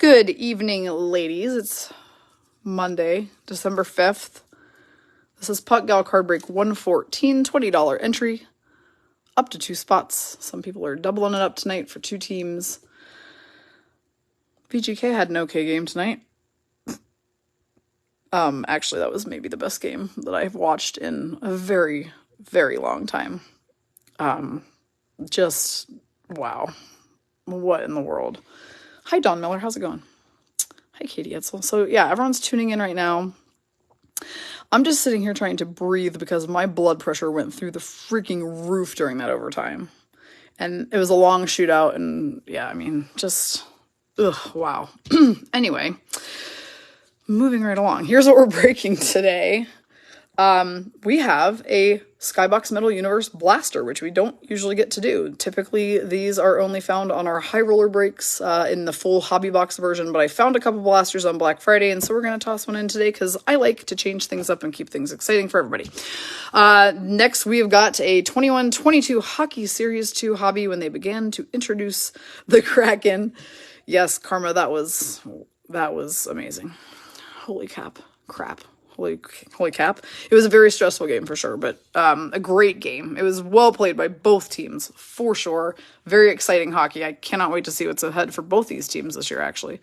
Good evening, ladies. It's Monday, December 5th. This is Puck Gal Card Break 114, $20 entry, up to 2 spots. Some people are doubling it up tonight for 2 teams. VGK had an okay game tonight. Actually, that was maybe the best game that I've watched in a very, very long time. Just, wow. What in the world? Hi, Don Miller. How's it going? Hi, Katie Etzel. So, yeah, everyone's tuning in right now. I'm just sitting here trying to breathe because my blood pressure went through the freaking roof during that overtime. And it was a long shootout, and, yeah, I mean, just, wow. Anyway, moving right along. Here's what we're breaking today. We have a Skybox Metal Universe Blaster, which we don't usually get to do. Typically, these are only found on our high roller breaks in the full hobby box version, but I found a couple blasters on Black Friday, and so we're going to toss one in today because I like to change things up and keep things exciting for everybody. Next, we've got a 21-22 Hockey Series 2 hobby when they began to introduce the Kraken. Yes, Karma, that was amazing. Holy crap. Holy cap. It was a very stressful game for sure, but a great game. It was well played by both teams, for sure. Very exciting hockey. I cannot wait to see what's ahead for both these teams this year, actually.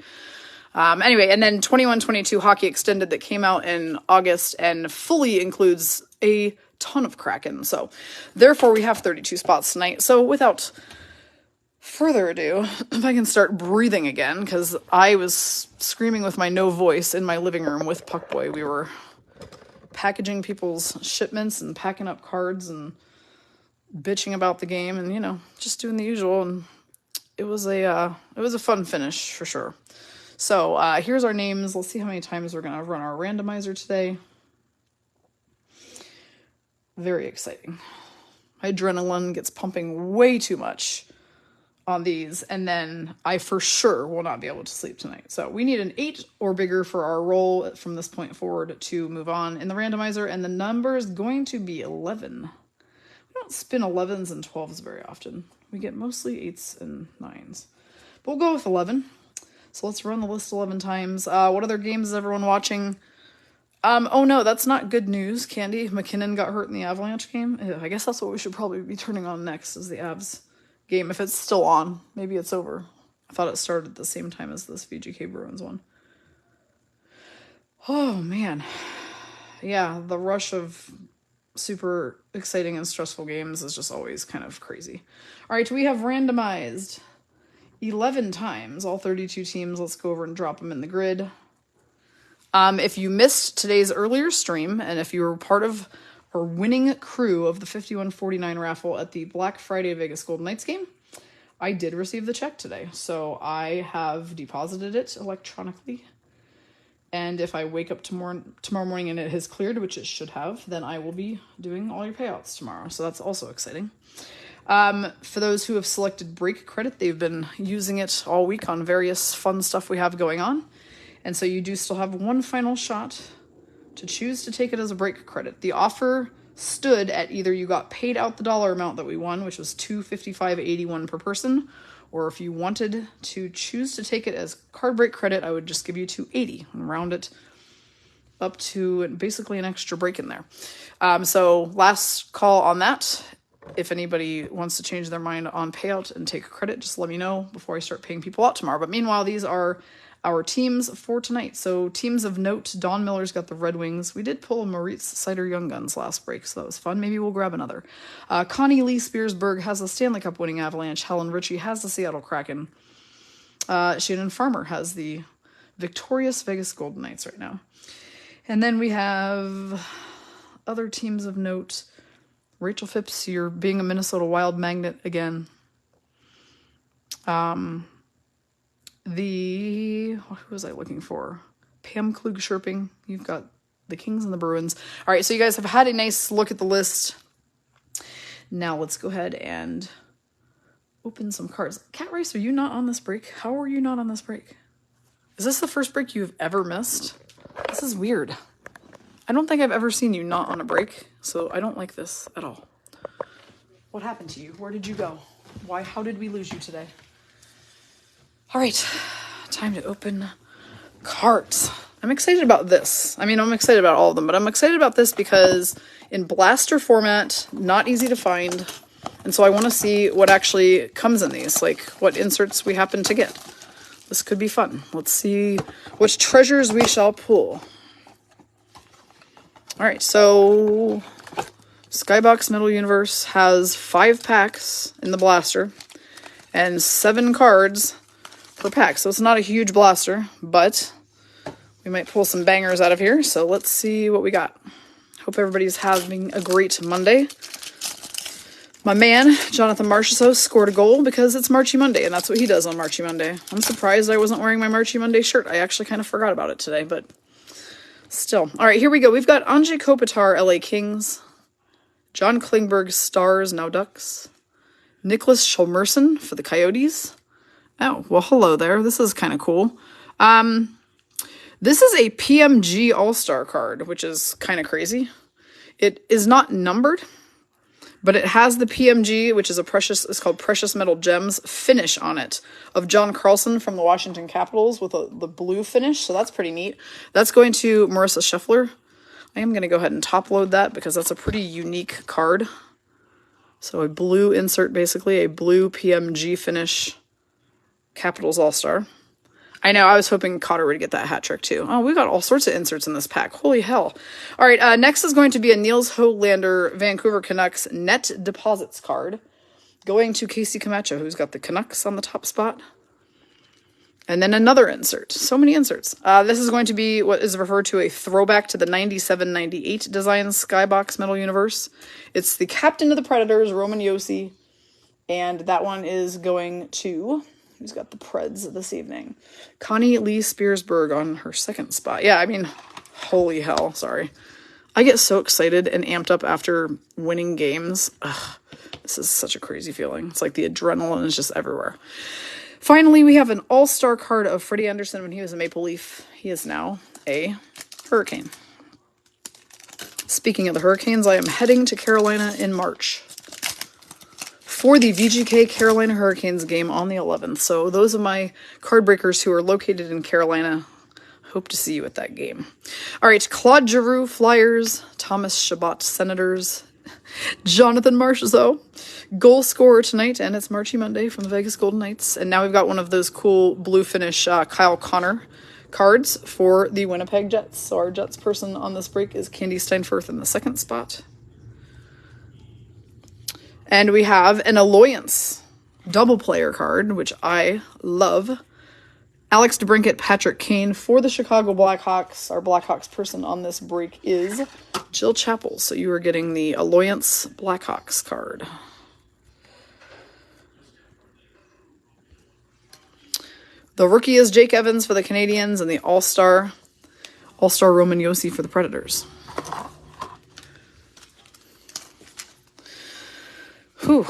Anyway, and then 21-22 Hockey Extended that came out in August and fully includes a ton of Kraken. So, therefore, we have 32 spots tonight. So, without further ado, if I can start breathing again, because I was screaming with my no voice in my living room with Puckboy. We were packaging people's shipments and packing up cards and bitching about the game and, you know, just doing the usual. And it was a fun finish for sure. So here's our names. Let's see how many times we're going to run our randomizer today. Very exciting. My adrenaline gets pumping way too much on these, and then I for sure will not be able to sleep tonight. So we need an 8 or bigger for our roll from this point forward to move on in the randomizer, and the number is going to be 11. We don't spin 11s and 12s very often. We get mostly 8s and 9s. But we'll go with 11. So let's run the list 11 times. What other games is everyone watching? Oh no, that's not good news, Candy. McKinnon got hurt in the Avalanche game. I guess that's what we should probably be turning on next, is the Avs game, if it's still on. Maybe it's over. I thought it started at the same time as this VGK Bruins one. Oh, man. Yeah, the rush of super exciting and stressful games is just always kind of crazy. All right, we have randomized 11 times, all 32 teams. Let's go over and drop them in the grid. If you missed today's earlier stream, and if you were part of our winning crew of the 5149 raffle at the Black Friday Vegas Golden Knights game, I did receive the check today. So I have deposited it electronically. And if I wake up tomorrow morning and it has cleared, which it should have, then I will be doing all your payouts tomorrow. So that's also exciting. For those who have selected break credit, they've been using it all week on various fun stuff we have going on. And so you do still have one final shot to choose to take it as a break credit. The offer stood at either you got paid out the dollar amount that we won, which was $255.81 per person, or if you wanted to choose to take it as card break credit, I would just give you $280 and round it up to basically an extra break in there. So last call on that. If anybody wants to change their mind on payout and take credit, just let me know before I start paying people out tomorrow. But meanwhile, these are our teams for tonight. So teams of note, Don Miller's got the Red Wings. We did pull a Moritz Sider Young Guns last break, so that was fun. Maybe we'll grab another. Connie Lee Spearsburg has the Stanley Cup winning Avalanche. Helen Ritchie has the Seattle Kraken. Shannon Farmer has the victorious Vegas Golden Knights right now. And then we have other teams of note. Rachel Phipps, you're being a Minnesota Wild magnet again. Who was I looking for? Pam Klug-Sherping. You've got the Kings and the Bruins. All right, so you guys have had a nice look at the list. Now let's go ahead and open some cards. Cat Rice, are you not on this break? How are you not on this break? Is this the first break you've ever missed? This is weird. I don't think I've ever seen you not on a break, so I don't like this at all. What happened to you? Where did you go? Why? How did we lose you today? All right, time to open cards. I'm excited about this. I mean, I'm excited about all of them, but I'm excited about this because in blaster format, not easy to find. And so I want to see what actually comes in these, like what inserts we happen to get. This could be fun. Let's see which treasures we shall pull. All right, so Skybox Metal Universe has 5 packs in the blaster and 7 cards per pack. So it's not a huge blaster, but we might pull some bangers out of here. So let's see what we got. Hope everybody's having a great Monday. My man, Jonathan Marchessault, scored a goal because it's Marchy Monday, and that's what he does on Marchy Monday. I'm surprised I wasn't wearing my Marchy Monday shirt. I actually kind of forgot about it today, but still. All right, here we go. We've got Anze Kopitar, LA Kings. John Klingberg, Stars, now Ducks. Nicholas Schulmerson for the Coyotes. Oh, well, hello there. This is kind of cool. This is a PMG All-Star card, which is kind of crazy. It is not numbered, but it has the PMG, which is it's called Precious Metal Gems finish on it of John Carlson from the Washington Capitals with the blue finish. So that's pretty neat. That's going to Marissa Scheffler. I am going to go ahead and top load that because that's a pretty unique card. So a blue insert, basically a blue PMG finish Capitals All-Star. I know, I was hoping Cotter would get that hat trick too. Oh, we got all sorts of inserts in this pack. Holy hell. All right, next is going to be a Niels Hoglander Vancouver Canucks net deposits card. Going to Casey Camacho, who's got the Canucks on the top spot. And then another insert. So many inserts. This is going to be what is referred to a throwback to the 97-98 design Skybox Metal Universe. It's the captain of the Predators, Roman Josi. And that one is going to... Who's got the Preds this evening? Connie Lee Spearsberg on her second spot. Yeah, I mean, holy hell, sorry. I get so excited and amped up after winning games. Ugh, this is such a crazy feeling. It's like the adrenaline is just everywhere. Finally, we have an all-star card of Freddie Anderson when he was a Maple Leaf. He is now a Hurricane. Speaking of the Hurricanes, I am heading to Carolina in March for the VGK Carolina Hurricanes game on the 11th. So those of my card breakers who are located in Carolina, hope to see you at that game. All right, Claude Giroux, Flyers. Thomas Chabot, Senators. Jonathan Marchessault, goal scorer tonight, and it's Marchy Monday from the Vegas Golden Knights. And now we've got one of those cool blue finish Kyle Connor cards for the Winnipeg Jets. So our Jets person on this break is Candy Steinfurth in the second spot. And we have an Alliance double player card, which I love. Alex DeBrincat, Patrick Kane for the Chicago Blackhawks. Our Blackhawks person on this break is Jill Chappell. So you are getting the Alliance Blackhawks card. The rookie is Jake Evans for the Canadiens and the All-Star Roman Josi for the Predators. Whew.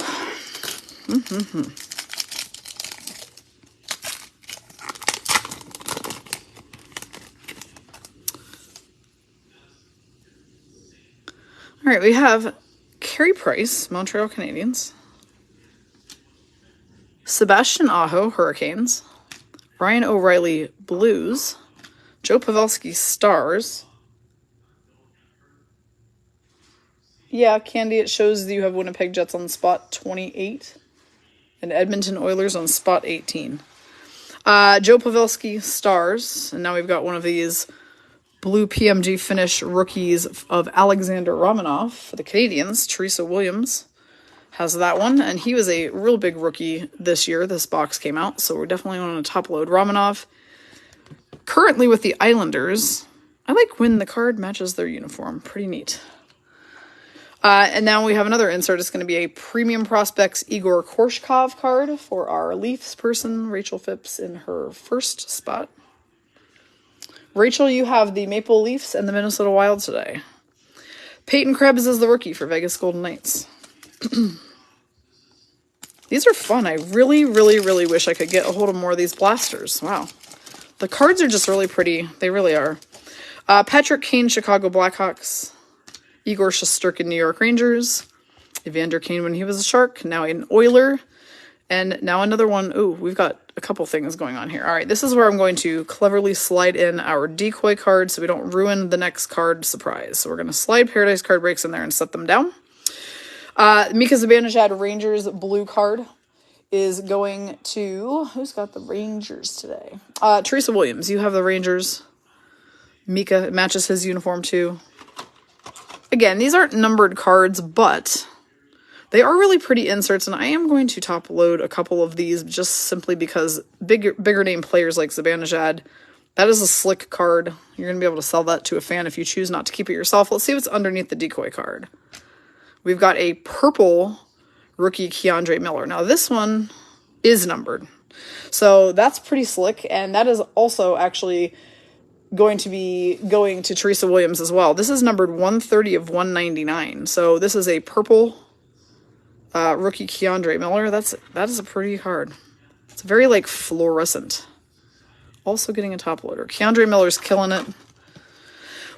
All right, we have Carey Price, Montreal Canadiens. Sebastian Aho, Hurricanes. Ryan O'Reilly, Blues. Joe Pavelski, Stars. Yeah, Candy, it shows that you have Winnipeg Jets on spot 28 and Edmonton Oilers on spot 18. Joe Pavelski, Stars. And now we've got one of these blue PMG finish rookies of Alexander Romanov for the Canadiens. Teresa Williams has that one. And he was a real big rookie this year. This box came out, so we're definitely on a top load. Romanov, currently with the Islanders. I like when the card matches their uniform. Pretty neat. And now we have another insert. It's going to be a Premium Prospects Igor Korshkov card for our Leafs person, Rachel Phipps, in her first spot. Rachel, you have the Maple Leafs and the Minnesota Wild today. Peyton Krebs is the rookie for Vegas Golden Knights. These are fun. I really, really, really wish I could get a hold of more of these blasters. Wow. The cards are just really pretty. They really are. Patrick Kane, Chicago Blackhawks. Igor Shesterkin, New York Rangers. Evander Kane when he was a Shark, now an Oiler. And now another one. Ooh, we've got a couple things going on here. All right, this is where I'm going to cleverly slide in our decoy card so we don't ruin the next card surprise. So we're going to slide Paradise card breaks in there and set them down. Mika Zibanejad Rangers blue card is going to... Who's got the Rangers today? Teresa Williams, you have the Rangers. Mika matches his uniform too. Again, these aren't numbered cards, but... they are really pretty inserts, and I am going to top load a couple of these just simply because bigger name players like Zibanejad, that is a slick card. You're going to be able to sell that to a fan if you choose not to keep it yourself. Let's see what's underneath the decoy card. We've got a purple rookie Keandre Miller. Now this one is numbered, so that's pretty slick, and that is also actually going to be going to Teresa Williams as well. This is numbered 130 of 199, so this is a purple... rookie Keandre Miller. That is a pretty card. It's very like fluorescent. Also getting a top loader. Keandre Miller's killing it.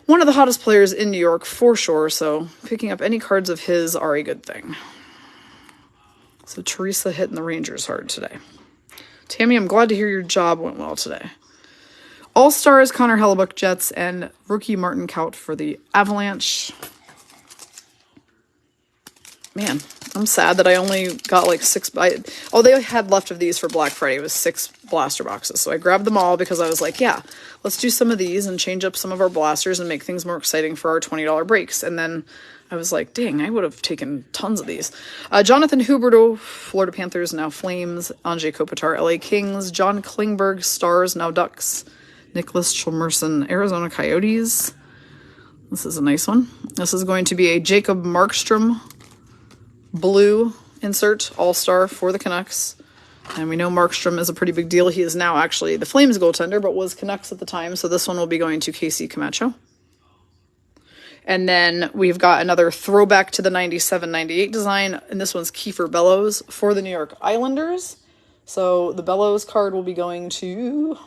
One of the hottest players in New York for sure, so picking up any cards of his are a good thing. So Teresa hitting the Rangers hard today. Tammy, I'm glad to hear your job went well today. All-Stars Connor Hellebuck Jets and rookie Martin Kaut for the Avalanche. Man, I'm sad that I only got like 6. All they had left of these for Black Friday was 6 blaster boxes. So I grabbed them all because I was like, yeah, let's do some of these and change up some of our blasters and make things more exciting for our $20 breaks. And then I was like, dang, I would have taken tons of these. Jonathan Huberdeau, Florida Panthers, now Flames. Anze Kopitar, LA Kings. John Klingberg, Stars, now Ducks. Nicholas Chalmerson, Arizona Coyotes. This is a nice one. This is going to be a Jacob Markstrom blue insert all-star for the Canucks, and we know Markstrom is a pretty big deal. He is now actually the Flames goaltender, but was Canucks at the time, so this one will be going to Casey Camacho. And then we've got another throwback to the 97-98 design, and this one's Kiefer Bellows for the New York Islanders. So the Bellows card will be going to...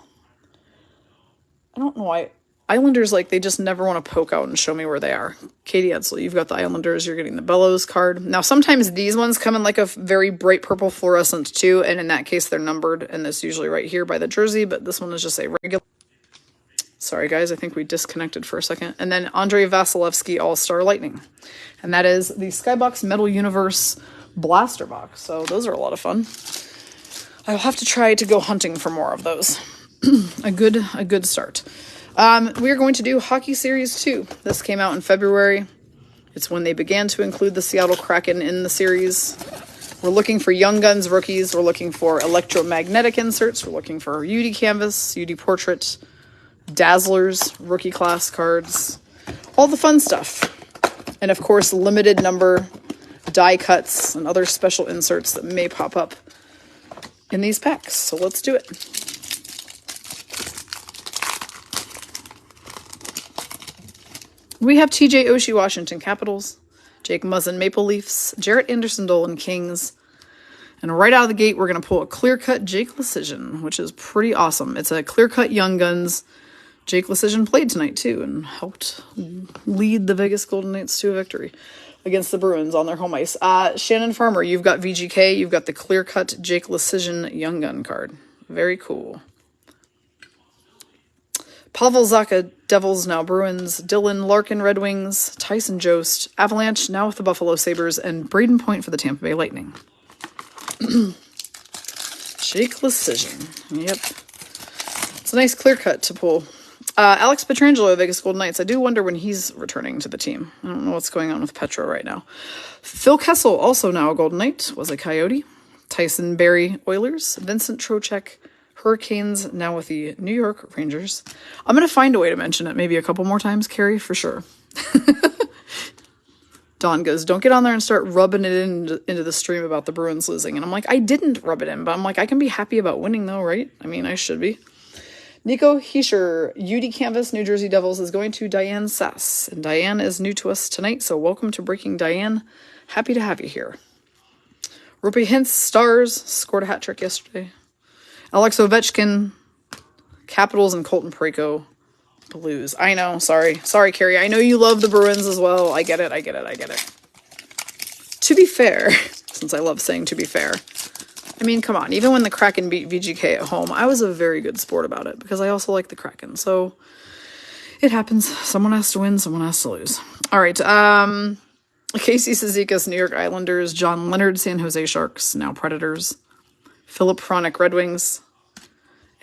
I don't know why... Islanders, like, they just never want to poke out and show me where they are. Katie Edsel, you've got the Islanders, you're getting the Bellows card. Now, sometimes these ones come in like a very bright purple fluorescent too, and in that case, they're numbered, and it's usually right here by the jersey, but this one is just a regular... Sorry, guys, I think we disconnected for a second. And then Andrei Vasilevsky All-Star Lightning. And that is the Skybox Metal Universe Blaster Box. So those are a lot of fun. I'll have to try to go hunting for more of those. a good start. We are going to do Hockey Series 2. This came out in February. It's when they began to include the Seattle Kraken in the series. We're looking for Young Guns rookies. We're looking for electromagnetic inserts. We're looking for UD Canvas, UD Portrait, Dazzlers, rookie class cards, all the fun stuff. And of course, limited number die cuts and other special inserts that may pop up in these packs. So let's do it. We have TJ Oshie Washington Capitals, Jake Muzzin Maple Leafs, Jarrett Anderson Dolan Kings, and right out of the gate we're going to pull a clear-cut Jake Lecision, which is pretty awesome. It's a clear-cut Young Guns. Jake Lecision played tonight too and helped lead the Vegas Golden Knights to a victory against the Bruins on their home ice. Shannon Farmer, you've got VGK, you've got the clear-cut Jake Lecision Young Gun card. Very cool. Pavel Zacha, Devils, now Bruins, Dylan Larkin, Red Wings, Tyson Jost, Avalanche, now with the Buffalo Sabres, and Braden Point for the Tampa Bay Lightning. Jake Lecision. Yep. It's a nice clear cut to pull. Alex Pietrangelo, Vegas Golden Knights. I do wonder when he's returning to the team. I don't know what's going on with Petro right now. Phil Kessel, also now a Golden Knight, was a Coyote. Tyson Barrie, Oilers. Vincent Trocheck, Hurricanes, now with the New York Rangers. I'm going to find a way to mention it maybe a couple more times, Carrie, for sure. Don goes, don't get on there and start rubbing it into the stream about the Bruins losing. And I'm like, I didn't rub it in, but I'm like, I can be happy about winning though, right? I mean, I should be. Nico Hischier, UD Canvas, New Jersey Devils, is going to Diane Sass. And Diane is new to us tonight, so welcome to Breaking Diane. Happy to have you here. Rupi Hintz, Stars, scored a hat trick yesterday. Alex Ovechkin, Capitals, and Colton Parayko, Blues. I know, sorry. Sorry, Carrie. I know you love the Bruins as well. I get it. To be fair, since I love saying to be fair, I mean, come on. Even when the Kraken beat VGK at home, I was a very good sport about it because I also like the Kraken. So it happens. Someone has to win. Someone has to lose. All right. Casey Cizikas, New York Islanders. John Leonard, San Jose Sharks, now Predators. Philip Hronik, Red Wings.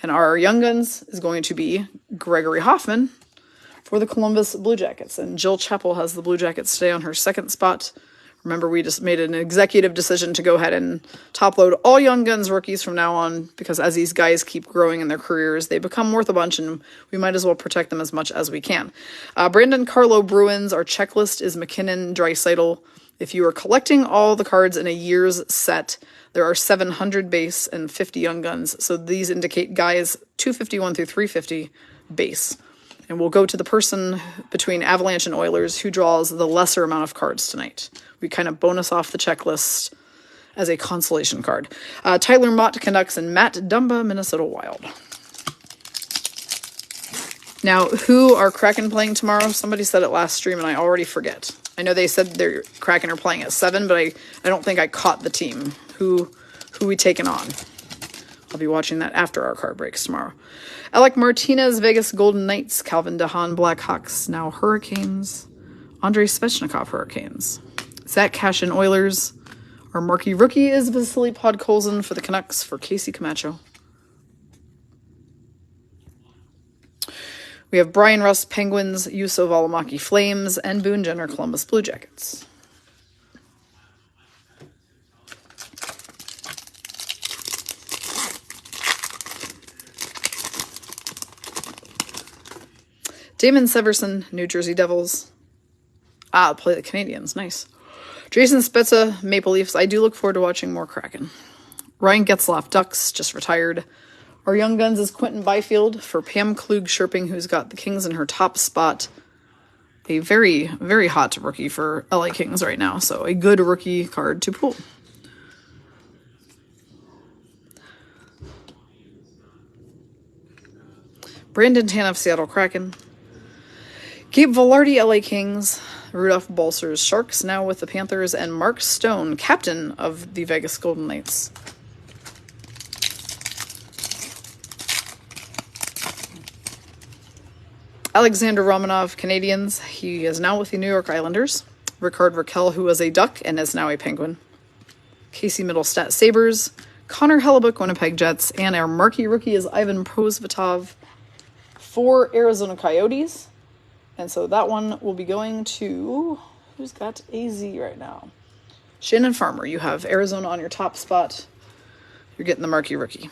And our Young Guns is going to be Gregory Hoffman for the Columbus Blue Jackets. And Jill Chappell has the Blue Jackets today on her second spot. Remember, we just made an executive decision to go ahead and top load all Young Guns rookies from now on, because as these guys keep growing in their careers, they become worth a bunch, and we might as well protect them as much as we can. Brandon Carlo, Bruins. Our checklist is McKinnon, Draisaitl. If you are collecting all the cards in a year's set, there are 700 base and 50 Young Guns. So these indicate guys 251 through 350 base. And we'll go to the person between Avalanche and Oilers who draws the lesser amount of cards tonight. We kind of bonus off the checklist as a consolation card. Tyler Mott, Canucks, and Matt Dumba, Minnesota Wild. Now, who are Kraken playing tomorrow? Somebody said it last stream, and I already forget. I know they said their Kraken are playing at 7, but I don't think I caught the team. Who we taking on? I'll be watching that after our card breaks tomorrow. Alec Martinez, Vegas Golden Knights. Calvin DeHaan, Blackhawks, now Hurricanes. Andrei Svechnikov, Hurricanes. Zach Cashin, Oilers. Our marquee rookie is Vasily Podkolzin for the Canucks for Casey Camacho. We have Brian Rust, Penguins, Juuso Valimaki, Flames, and Boone Jenner, Columbus Blue Jackets. Damon Severson, New Jersey Devils. Play the Canadiens. Nice. Jason Spezza, Maple Leafs. I do look forward to watching more Kraken. Ryan Getzlaf, Ducks, just retired. Our Young Guns is Quentin Byfield for Pam Klug-Sherping, who's got the Kings in her top spot. A very, very hot rookie for LA Kings right now. So a good rookie card to pull. Brandon Tanev, Seattle Kraken. Gabe Vilardi, LA Kings. Rudolph Balcers, Sharks, now with the Panthers. And Mark Stone, captain of the Vegas Golden Knights. Alexander Romanov, Canadiens. He is now with the New York Islanders. Ricard Raquel, who was a Duck and is now a Penguin. Casey Middlestat, Sabres. Connor Hellebuck, Winnipeg Jets. And our marquee rookie is Ivan Prosvetov for Arizona Coyotes. And so that one will be going to, who's got AZ right now? Shannon Farmer. You have Arizona on your top spot. You're getting the marquee rookie.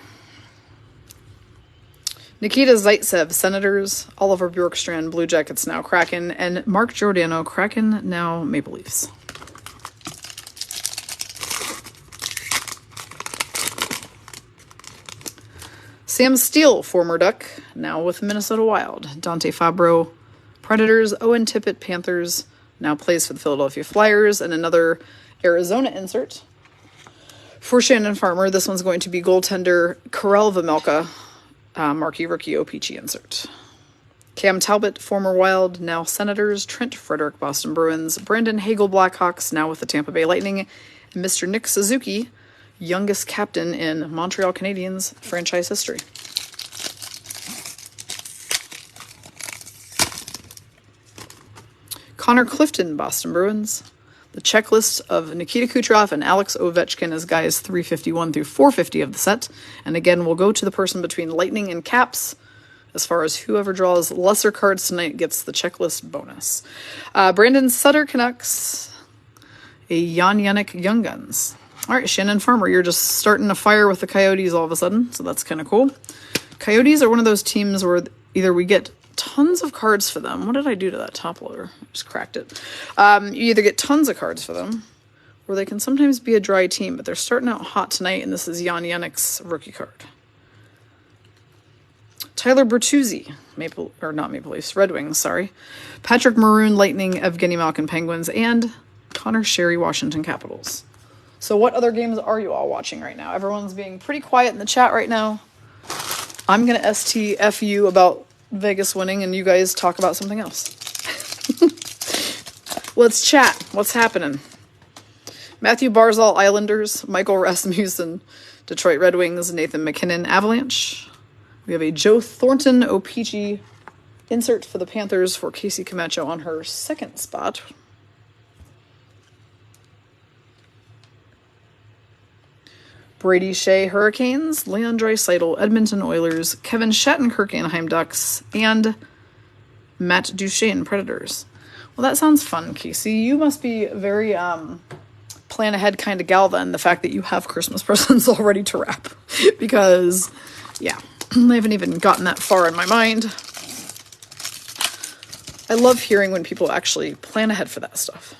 Nikita Zaitsev, Senators. Oliver Bjorkstrand, Blue Jackets, now Kraken. And Mark Giordano, Kraken, now Maple Leafs. Sam Steele, former Duck, now with Minnesota Wild. Dante Fabro, Predators. Owen Tippett, Panthers, now plays for the Philadelphia Flyers. And another Arizona insert for Shannon Farmer. This one's going to be goaltender Karel Vejmelka, marquee rookie OPG insert. Cam Talbot, former Wild, now Senators. Trent Frederick, Boston Bruins. Brandon Hagel, Blackhawks, now with the Tampa Bay Lightning. And Mr. Nick Suzuki, youngest captain in Montreal Canadiens franchise history. Connor Clifton, Boston Bruins. The checklist of Nikita Kucherov and Alex Ovechkin as guys 351 through 450 of the set. And again, we'll go to the person between Lightning and Caps. As far as whoever draws lesser cards tonight gets the checklist bonus. Brandon Sutter, Canucks. A Jan Yannick, Young Guns. All right, Shannon Farmer, you're just starting a fire with the Coyotes all of a sudden. So that's kind of cool. Coyotes are one of those teams where either we get tons of cards for them. What did I do to that top loader? I just cracked it. You either get tons of cards for them, or they can sometimes be a dry team, but they're starting out hot tonight, and this is Jan Yannick's rookie card. Tyler Bertuzzi, not Maple Leafs, Red Wings, sorry. Patrick Maroon, Lightning, Evgeny Malkin, Penguins, and Connor Sherry, Washington Capitals. So what other games are you all watching right now? Everyone's being pretty quiet in the chat right now. I'm going to STFU about Vegas winning, and you guys talk about something else. Let's chat. What's happening? Matthew Barzal, Islanders. Michael Rasmussen, Detroit Red Wings. Nathan McKinnon, Avalanche. We have a Joe Thornton O-Pee-Chee insert for the Panthers for Casey Camacho on her second spot. Brady Shea, Hurricanes. Leon Draisaitl, Edmonton Oilers. Kevin Shattenkirk, Anaheim Ducks. And Matt Duchene, Predators. Well, that sounds fun, Casey. You must be very plan ahead kind of gal then, the fact that you have Christmas presents already to wrap. Because, yeah, I haven't even gotten that far in my mind. I love hearing when people actually plan ahead for that stuff.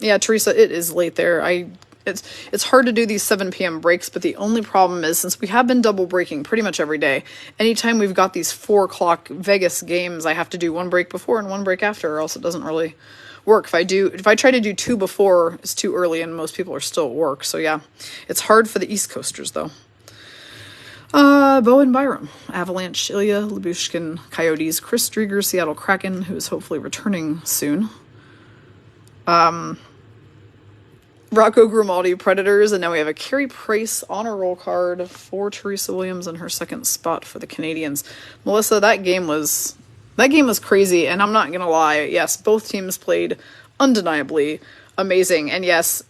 Yeah, Teresa, it is late there. It's hard to do these 7 p.m. breaks, but the only problem is, since we have been double breaking pretty much every day, anytime we've got these 4 o'clock Vegas games, I have to do one break before and one break after, or else it doesn't really work. If I try to do 2 before, it's too early and most people are still at work. So yeah, it's hard for the East Coasters though. Bowen Byram, Avalanche. Ilya Lyubushkin, Coyotes. Chris Drieger, Seattle Kraken, who is hopefully returning soon. Rocco Grimaldi, Predators, and now we have a Carey Price honor roll card for Teresa Williams in her second spot for the Canadiens. Melissa, that game was crazy, and I'm not gonna lie. Yes, both teams played undeniably amazing, and yes,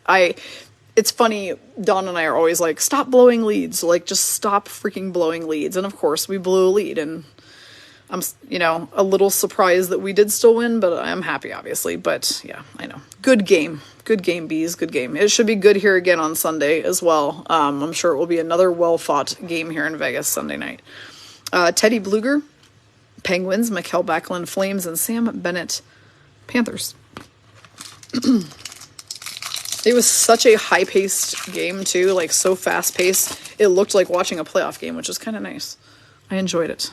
it's funny, Dawn and I are always like, stop blowing leads, like, just stop freaking blowing leads, and of course, we blew a lead, and I'm, a little surprised that we did still win, but I'm happy, obviously. But yeah, I know. Good game, bees, good game. It should be good here again on Sunday as well. I'm sure it will be another well-fought game here in Vegas Sunday night. Teddy Bluger, Penguins. Mikkel Backlund, Flames. And Sam Bennett, Panthers. It was such a high-paced game, too. Like, so fast-paced. It looked like watching a playoff game, which was kind of nice. I enjoyed it.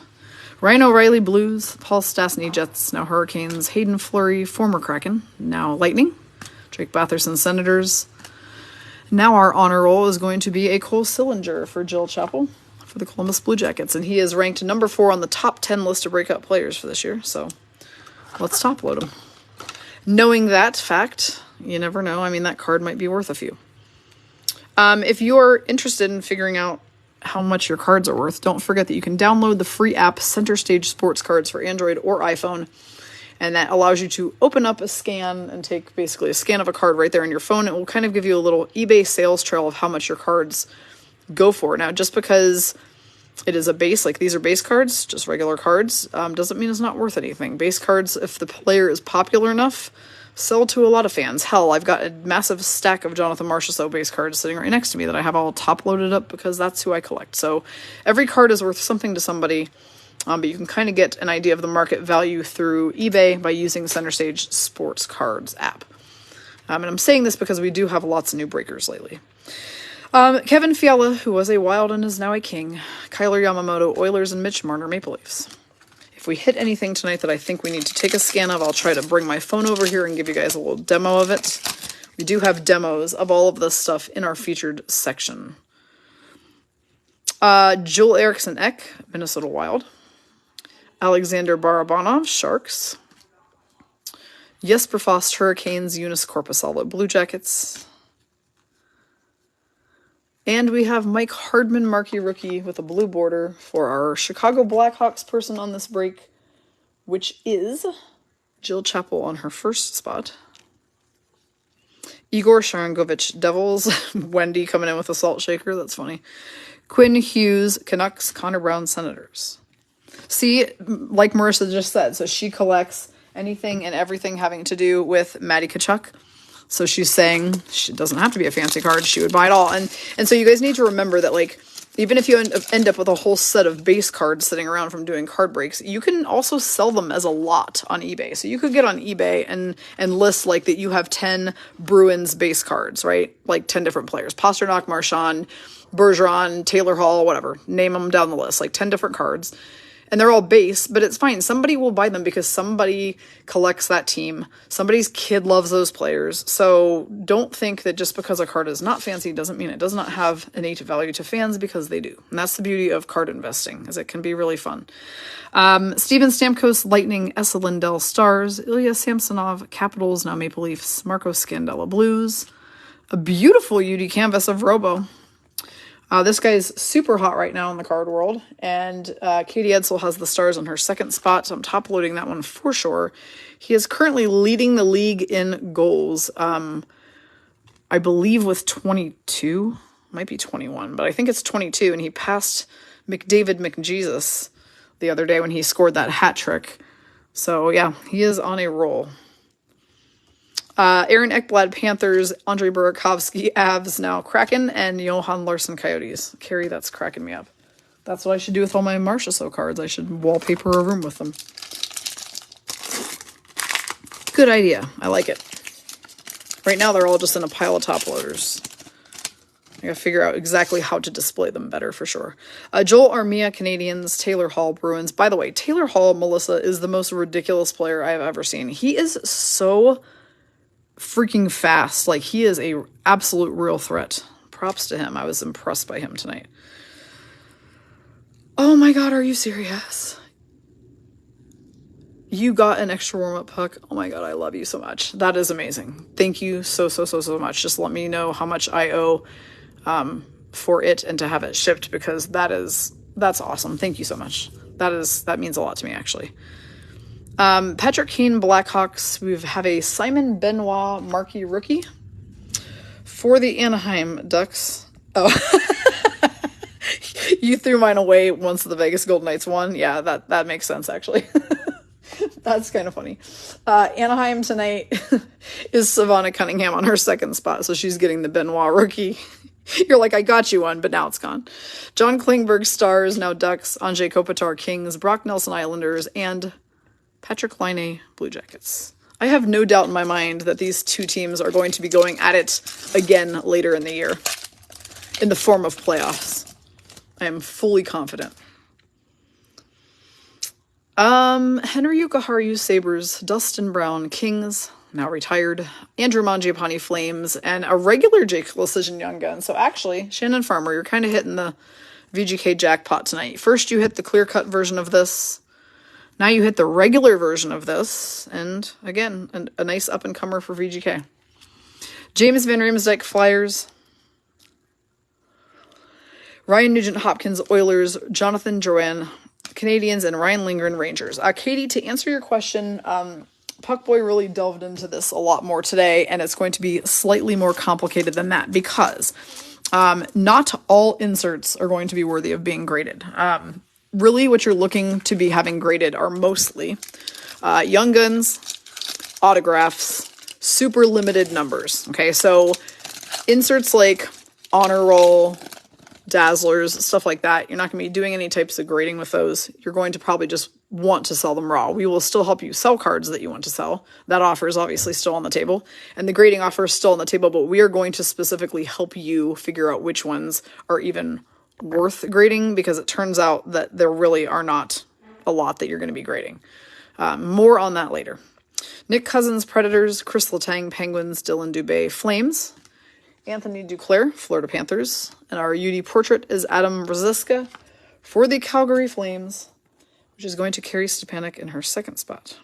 Ryan O'Reilly, Blues. Paul Stastny, Jets, now Hurricanes. Hayden Fleury, former Kraken, now Lightning. Drake Batherson, Senators. Now our honor roll is going to be a Cole Sillinger for Jill Chappell for the Columbus Blue Jackets. And he is ranked number 4 on the top 10 list of breakout players for this year. So let's top load him. Knowing that fact, you never know. I mean, that card might be worth a few. If you're interested in figuring out how much your cards are worth, don't forget that you can download the free app Center Stage Sports Cards for Android or iPhone, and that allows you to open up a scan and take basically a scan of a card right there on your phone. It will kind of give you a little eBay sales trail of how much your cards go for. Now, just because it is a base, like these are base cards, just regular cards, doesn't mean it's not worth anything. Base cards, if the player is popular enough, sell to a lot of fans. Hell, I've got a massive stack of Jonathan Marchessault base cards sitting right next to me that I have all top loaded up because that's who I collect. So every card is worth something to somebody, but you can kind of get an idea of the market value through eBay by using Center Stage Sports Cards app. And I'm saying this because we do have lots of new breakers lately. Kevin Fiala, who was a Wild and is now a King. Kyler Yamamoto, Oilers, and Mitch Marner, Maple Leafs. If we hit anything tonight that I think we need to take a scan of, I'll try to bring my phone over here and give you guys a little demo of it. We do have demos of all of this stuff in our featured section. Joel Eriksson Ek, Minnesota Wild. Alexander Barabanov, Sharks. Jesper Fast, Hurricanes. Eunice Korpisalo, Blue Jackets. And we have Mike Hardman, marquee rookie with a blue border for our Chicago Blackhawks person on this break, which is Jill Chappell on her first spot. Igor Sharangovich, Devils. Wendy coming in with a salt shaker. That's funny. Quinn Hughes, Canucks. Connor Brown, Senators. See, like Marissa just said, so she collects anything and everything having to do with Maddie Tkachuk. So she's saying she doesn't have to be a fancy card. She would buy it all. And so you guys need to remember that, like, even if you end up with a whole set of base cards sitting around from doing card breaks, you can also sell them as a lot on eBay. So you could get on eBay and list, like, that you have 10 Bruins base cards, right? Like 10 different players. Pasternak, Marchand, Bergeron, Taylor Hall, whatever. Name them down the list. Like 10 different cards. And they're all base, but it's fine. Somebody will buy them because somebody collects that team. Somebody's kid loves those players. So don't think that just because a card is not fancy doesn't mean it does not have innate value to fans, because they do. And that's the beauty of card investing, is it can be really fun. Steven Stamkos, Lightning. Essa Lindell, Stars. Ilya Samsonov, Capitals, now Maple Leafs. Marco Scandella, Blues. A beautiful UD canvas of Robo. This guy's super hot right now in the card world, and Katie Edsel has the Stars on her second spot, so I'm top loading that one for sure. He is currently leading the league in goals, I believe with 22, might be 21, but I think it's 22, and he passed McDavid McJesus the other day when he scored that hat trick. So yeah, he is on a roll. Aaron Ekblad, Panthers, Andre Burakovsky, Avs, now Kraken, and Johan Larsson, Coyotes. Carrie, that's cracking me up. That's what I should do with all my Marchessault cards. I should wallpaper a room with them. Good idea. I like it. Right now, they're all just in a pile of top loaders. I gotta figure out exactly how to display them better for sure. Joel Armia, Canadians, Taylor Hall, Bruins. By the way, Taylor Hall, Melissa, is the most ridiculous player I have ever seen. He is so freaking fast. Like, he is a absolute real threat. Props to him. I was impressed by him tonight. Oh my god, are you serious? You got an extra warm-up puck. Oh my god, I love you so much. That is amazing. Thank you so much. Just let me know how much I owe for it and to have it shipped, because that's awesome. Thank you so much. That means a lot to me, actually. Patrick Kane, Blackhawks. We have a Simon Benoit marquee rookie for the Anaheim Ducks. Oh, you threw mine away once the Vegas Golden Knights won. Yeah, that makes sense, actually. That's kind of funny. Anaheim tonight is Savannah Cunningham on her second spot, so she's getting the Benoit rookie. You're like, I got you one, but now it's gone. John Klingberg, Stars, now Ducks. Anjay Kopitar, Kings. Brock Nelson, Islanders, and Patrick Laine, Blue Jackets. I have no doubt in my mind that these two teams are going to be going at it again later in the year in the form of playoffs. I am fully confident. Henry Yukaharu, Sabres, Dustin Brown, Kings, now retired, Andrew Mangiapane, Flames, and a regular Jake Lecision Young Gun. So actually, Shannon Farmer, you're kind of hitting the VGK jackpot tonight. First, you hit the clear-cut version of this. Now you hit the regular version of this, and again, a nice up-and-comer for VGK. James Van Riemsdyk, Flyers. Ryan Nugent-Hopkins, Oilers. Jonathan Drouin, Canadians, and Ryan Lindgren, Rangers. Katie, to answer your question, Puckboy really delved into this a lot more today, and it's going to be slightly more complicated than that, because not all inserts are going to be worthy of being graded. Really, what you're looking to be having graded are mostly Young Guns, autographs, super limited numbers. Okay, so inserts like Honor Roll, Dazzlers, stuff like that, you're not going to be doing any types of grading with those. You're going to probably just want to sell them raw. We will still help you sell cards that you want to sell. That offer is obviously still on the table, and the grading offer is still on the table, but we are going to specifically help you figure out which ones are even worth grading, because it turns out that there really are not a lot that you're going to be grading. More on that later. Nick Cousins, Predators. Chris Letang, Penguins. Dylan Dubé, Flames. Anthony Duclair, Florida Panthers. And our UD portrait is Adam Brzezinski for the Calgary Flames, which is going to Carrie Stepanek in her second spot.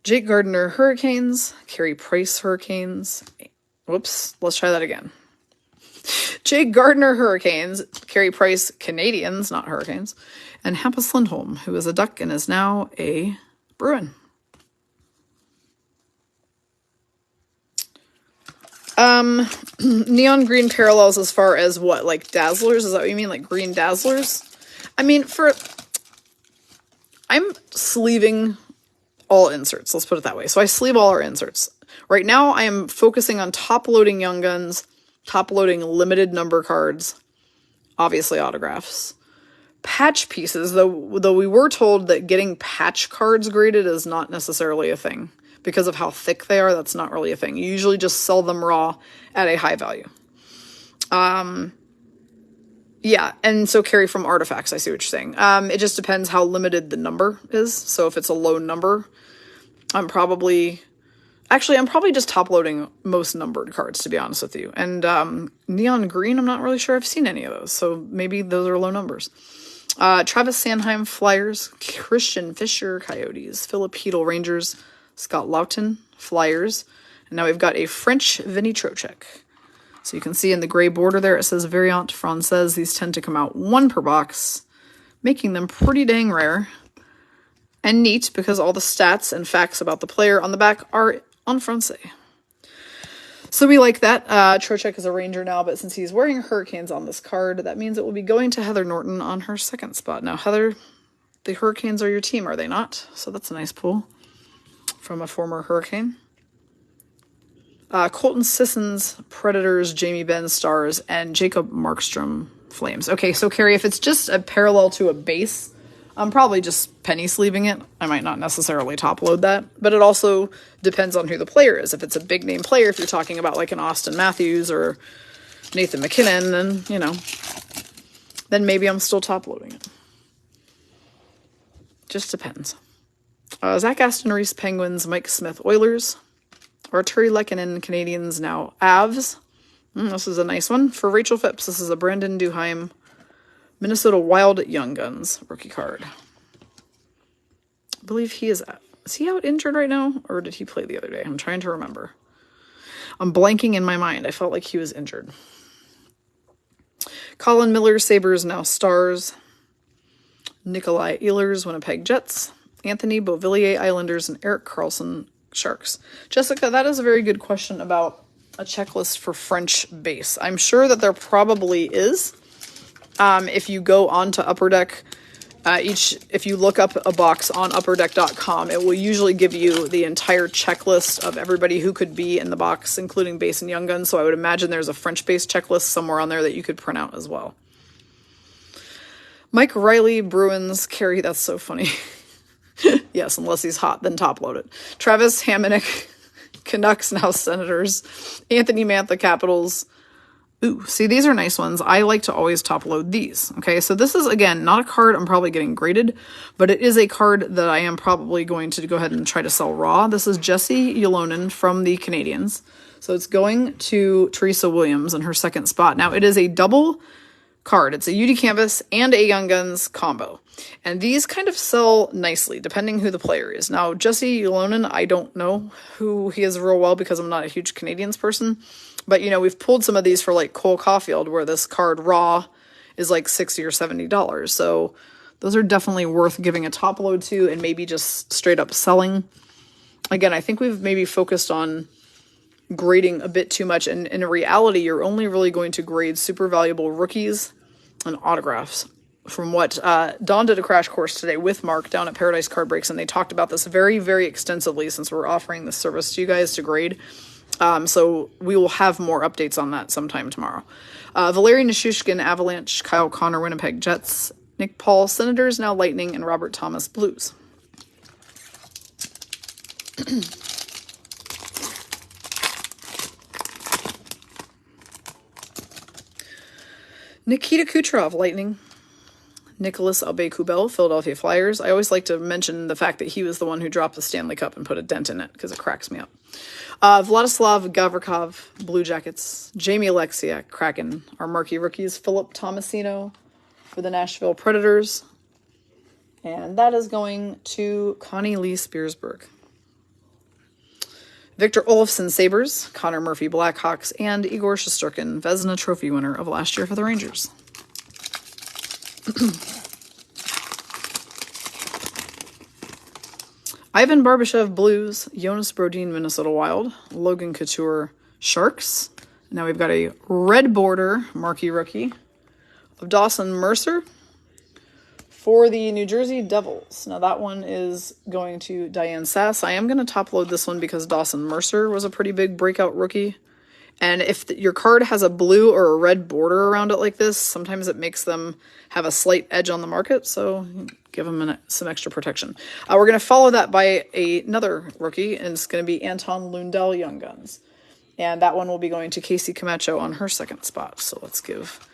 Jake Gardiner, Hurricanes. Carey Price, Hurricanes. Whoops, let's try that again. Jake Gardiner, Hurricanes. Carey Price, Canadians, not Hurricanes. And Hampus Lindholm, who is a Duck and is now a Bruin. Neon green parallels as far as what? Like Dazzlers? Is that what you mean? Like green Dazzlers? I mean, I'm sleeving all inserts. Let's put it that way. So I sleeve all our inserts. Right now, I am focusing on top-loading Young Guns, top-loading limited number cards, obviously autographs. Patch pieces, though we were told that getting patch cards graded is not necessarily a thing. Because of how thick they are, that's not really a thing. You usually just sell them raw at a high value. Yeah, and so carry from artifacts, I see what you're saying. It just depends how limited the number is. So if it's a low number, I'm probably just top-loading most numbered cards, to be honest with you. And neon green, I'm not really sure I've seen any of those. So maybe those are low numbers. Travis Sanheim, Flyers. Christian Fisher, Coyotes. Philip Hedl, Rangers. Scott Loughton, Flyers. And now we've got a French Vinny Trocheck. So you can see in the gray border there, it says Variante Française. These tend to come out 1 per box, making them pretty dang rare. And neat, because all the stats and facts about the player on the back are en Francais. So we like that. Trocheck is a Ranger now, but since he's wearing Hurricanes on this card, that means it will be going to Heather Norton on her second spot. Now, Heather, the Hurricanes are your team, are they not? So that's a nice pull from a former Hurricane. Colton Sissons, Predators, Jamie Benn, Stars, and Jacob Markstrom, Flames. Okay, so Carrie, if it's just a parallel to a base, I'm probably just penny sleeving it. I might not necessarily top load that, but it also depends on who the player is. If it's a big name player, if you're talking about like an Austin Matthews or Nathan McKinnon, then, you know, then maybe I'm still top loading it. Just depends. Zach Aston Reese, Penguins, Mike Smith, Oilers, Arturi Lehkonen, Canadians, now Avs. This is a nice one. For Rachel Phipps, this is a Brandon Duheim, Minnesota Wild Young Guns rookie card. I believe he is he out injured right now? Or did he play the other day? I'm trying to remember. I'm blanking in my mind. I felt like he was injured. Colin Miller, Sabres, now Stars. Nikolai Ehlers, Winnipeg Jets. Anthony Beauvillier, Islanders, and Eric Carlson, Sharks. Jessica, that is a very good question about a checklist for French base. I'm sure that there probably is. If you go on to Upper Deck, if you look up a box on upperdeck.com, it will usually give you the entire checklist of everybody who could be in the box, including base and young guns. So I would imagine there's a French base checklist somewhere on there that you could print out as well. Mike Riley, Bruins, Carrie, that's so funny. Yes, unless he's hot, then top load it. Travis Hamonic, Canucks, now Senators. Anthony Mantha, Capitals. Ooh, see, these are nice ones. I like to always top load these. Okay, so this is, again, not a card I'm probably getting graded, but it is a card that I am probably going to go ahead and try to sell raw. This is Jesse Ylonen from the Canadians. So it's going to Teresa Williams in her second spot. Now, it is a double card. It's a UD Canvas and a Young Guns combo. And these kind of sell nicely, depending who the player is. Now, Jesse Ylonen, I don't know who he is real well because I'm not a huge Canadians person. But, you know, we've pulled some of these for, like, Cole Caulfield, where this card raw is, like, $60 or $70. So those are definitely worth giving a top load to and maybe just straight up selling. Again, I think we've maybe focused on grading a bit too much. And in reality, you're only really going to grade super valuable rookies and autographs. From what Dawn did a crash course today with Mark down at Paradise Card Breaks, and they talked about this very, very extensively since we're offering this service to you guys to grade. So we will have more updates on that sometime tomorrow. Valeri Nichushkin, Avalanche, Kyle Connor, Winnipeg Jets, Nick Paul, Senators, now Lightning, and Robert Thomas, Blues. Nikita Kucherov, Lightning. Nicholas Aube-Kubel, Philadelphia Flyers. I always like to mention the fact that he was the one who dropped the Stanley Cup and put a dent in it because it cracks me up. Vladislav Gavrikov, Blue Jackets. Jamie Alexiak, Kraken. Our marquee rookies, Philip Tomasino for the Nashville Predators. And that is going to Connie Lee Spearsburg. Victor Olofsson, Sabres. Connor Murphy, Blackhawks. And Igor Shesterkin, Vezina Trophy winner of last year for the Rangers. Ivan Barbashev, Blues. Jonas Brodin, Minnesota Wild. Logan Couture, Sharks. Now we've got a red border marquee rookie of Dawson Mercer for the New Jersey Devils. Now that one is going to Diane Sass. I am going to top load this one because Dawson Mercer was a pretty big breakout rookie. And if your card has a blue or a red border around it like this, sometimes it makes them have a slight edge on the market, so give them some extra protection. We're going to follow that by another rookie, and it's going to be Anton Lundell, Young Guns. And that one will be going to Casey Camacho on her second spot. So let's give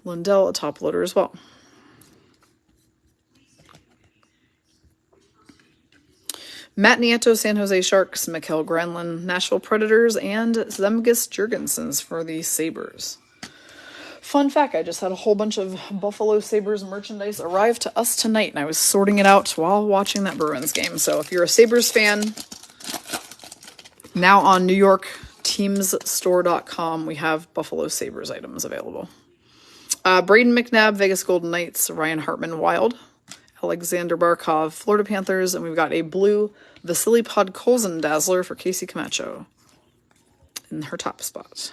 Lundell a top loader as well. Matt Nieto, San Jose Sharks, Mikkel Granlund, Nashville Predators, and Zemgus Jurgensens for the Sabres. Fun fact, I just had a whole bunch of Buffalo Sabres merchandise arrive to us tonight, and I was sorting it out while watching that Bruins game. So if you're a Sabres fan, Now on NewYorkTeamsStore.com, we have Buffalo Sabres items available. Braden McNabb, Vegas Golden Knights. Ryan Hartman, Wild. Alexander Barkov, Florida Panthers. And we've got a blue Vasily Podkolzin Dazzler for Casey Camacho in her top spot.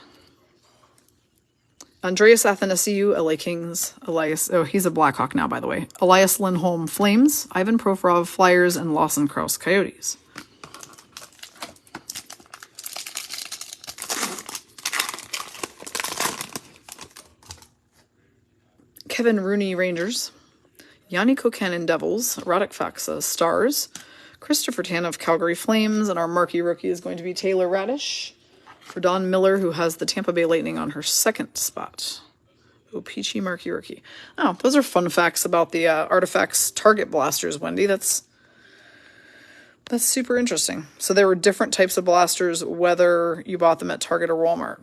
Andreas Athanasiou, LA Kings. He's a Blackhawk now, by the way. Elias Lindholm, Flames. Ivan Provorov, Flyers. And Lawson Krause, Coyotes. Kevin Rooney, Rangers. Yanni Kokanen, Devils. Radek Faksa, Stars. Christopher Tanev, Calgary Flames. And our marquee rookie is going to be Taylor Radish for Dawn Miller, who has the Tampa Bay Lightning on her second spot. Oh, peachy marquee rookie. Oh, those are fun facts about the Artifacts Target blasters, Wendy. That's super interesting. So there were different types of blasters, whether you bought them at Target or Walmart.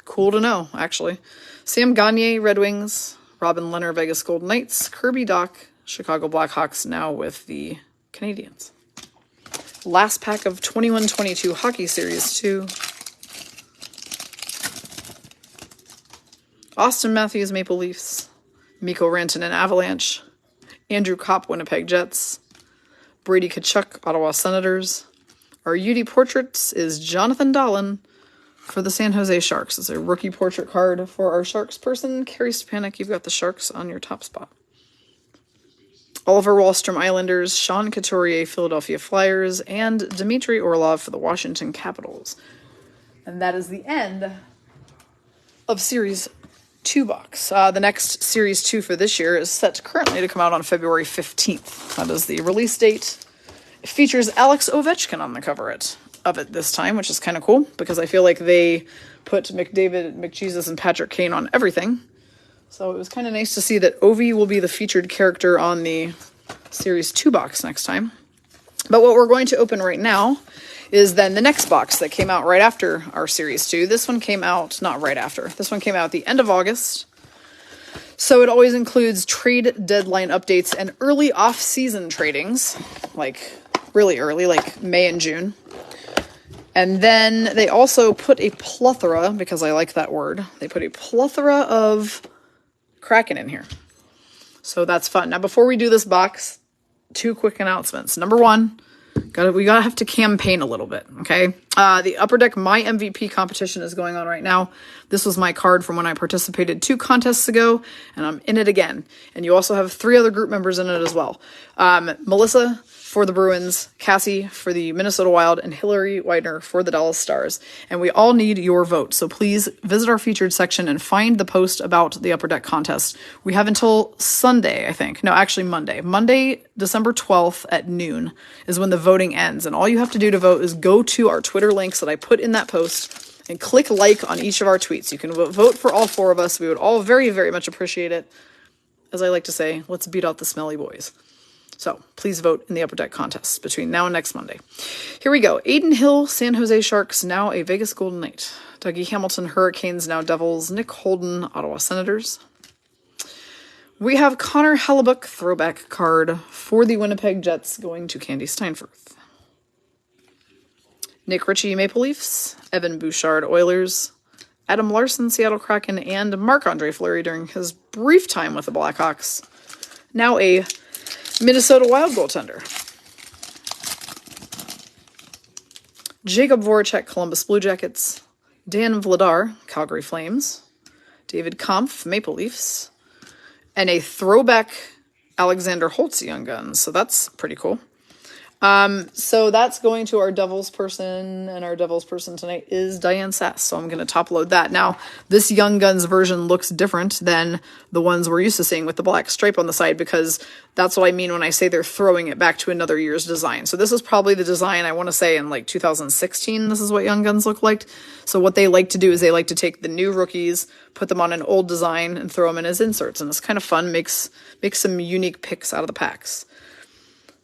Cool to know, actually. Sam Gagner, Red Wings. Robin Leonard, Vegas Golden Knights. Kirby Dach, Chicago Blackhawks, now with the Canadiens. Last pack of 21-22 Hockey Series 2. Austin Matthews, Maple Leafs. Mikko Rantanen, Avalanche. Andrew Kopp, Winnipeg Jets. Brady Tkachuk, Ottawa Senators. Our UD Portraits is Jonathan Dahlen for the San Jose Sharks. It's a rookie portrait card for our Sharks person. Carrie Stepanek, you've got the Sharks on your top spot. Oliver Wahlstrom, Islanders. Sean Couturier, Philadelphia Flyers. And Dmitry Orlov for the Washington Capitals. And that is the end of Series 2 box. The next Series 2 for this year is set currently to come out on February 15th. That is the release date. It features Alex Ovechkin on the cover of it this time, which is kind of cool because I feel like they put McDavid, McJesus, and Patrick Kane on everything. So it was kind of nice to see that Ovi will be the featured character on the Series 2 box next time. But what we're going to open right now is then the next box that came out right after our Series 2. This one came out, not right after. This one came out at the end of August. So it always includes trade deadline updates and early off-season tradings, like really early, like May and June. And then they also put a plethora, because I like that word, they put a plethora of Kraken in here. So that's fun. Now, before we do this box, 2 quick announcements. Number 1, we gotta have to campaign a little bit, okay? The Upper Deck My MVP competition is going on right now. This was my card from when I participated 2 contests ago, and I'm in it again. And you also have 3 other group members in it as well. Melissa for the Bruins, Cassie for the Minnesota Wild, and Hillary Widener for the Dallas Stars. And we all need your vote. So please visit our featured section and find the post about the Upper Deck contest. We have until Sunday, I think. No, actually Monday. Monday, December 12th at noon is when the voting ends. And all you have to do to vote is go to our Twitter links that I put in that post and click like on each of our tweets. You can vote for all 4 of us. We would all very, very much appreciate it. As I like to say, let's beat out the smelly boys. So please vote in the Upper Deck contest between now and next Monday. Here we go. Aiden Hill, San Jose Sharks, now a Vegas Golden Knight. Dougie Hamilton, Hurricanes, now Devils. Nick Holden, Ottawa Senators. We have Connor Hellebuck, throwback card for the Winnipeg Jets, going to Candy Steinfurth. Nick Ritchie, Maple Leafs. Evan Bouchard, Oilers. Adam Larson, Seattle Kraken. And Marc-Andre Fleury during his brief time with the Blackhawks. Now a Minnesota Wild goaltender. Jacob Voracek, Columbus Blue Jackets. Dan Vladar, Calgary Flames. David Kampf, Maple Leafs. And a throwback Alexander Holtz Young Guns. So that's pretty cool. So that's going to our Devils person, and our Devils person tonight is Diane Sass. So I'm going to top load that. Now, this Young Guns version looks different than the ones we're used to seeing with the black stripe on the side, because that's what I mean when I say they're throwing it back to another year's design. So this is probably the design, I want to say, in like 2016, this is what Young Guns look like. So what they like to do is they like to take the new rookies, put them on an old design, and throw them in as inserts. And it's kind of fun, makes some unique picks out of the packs.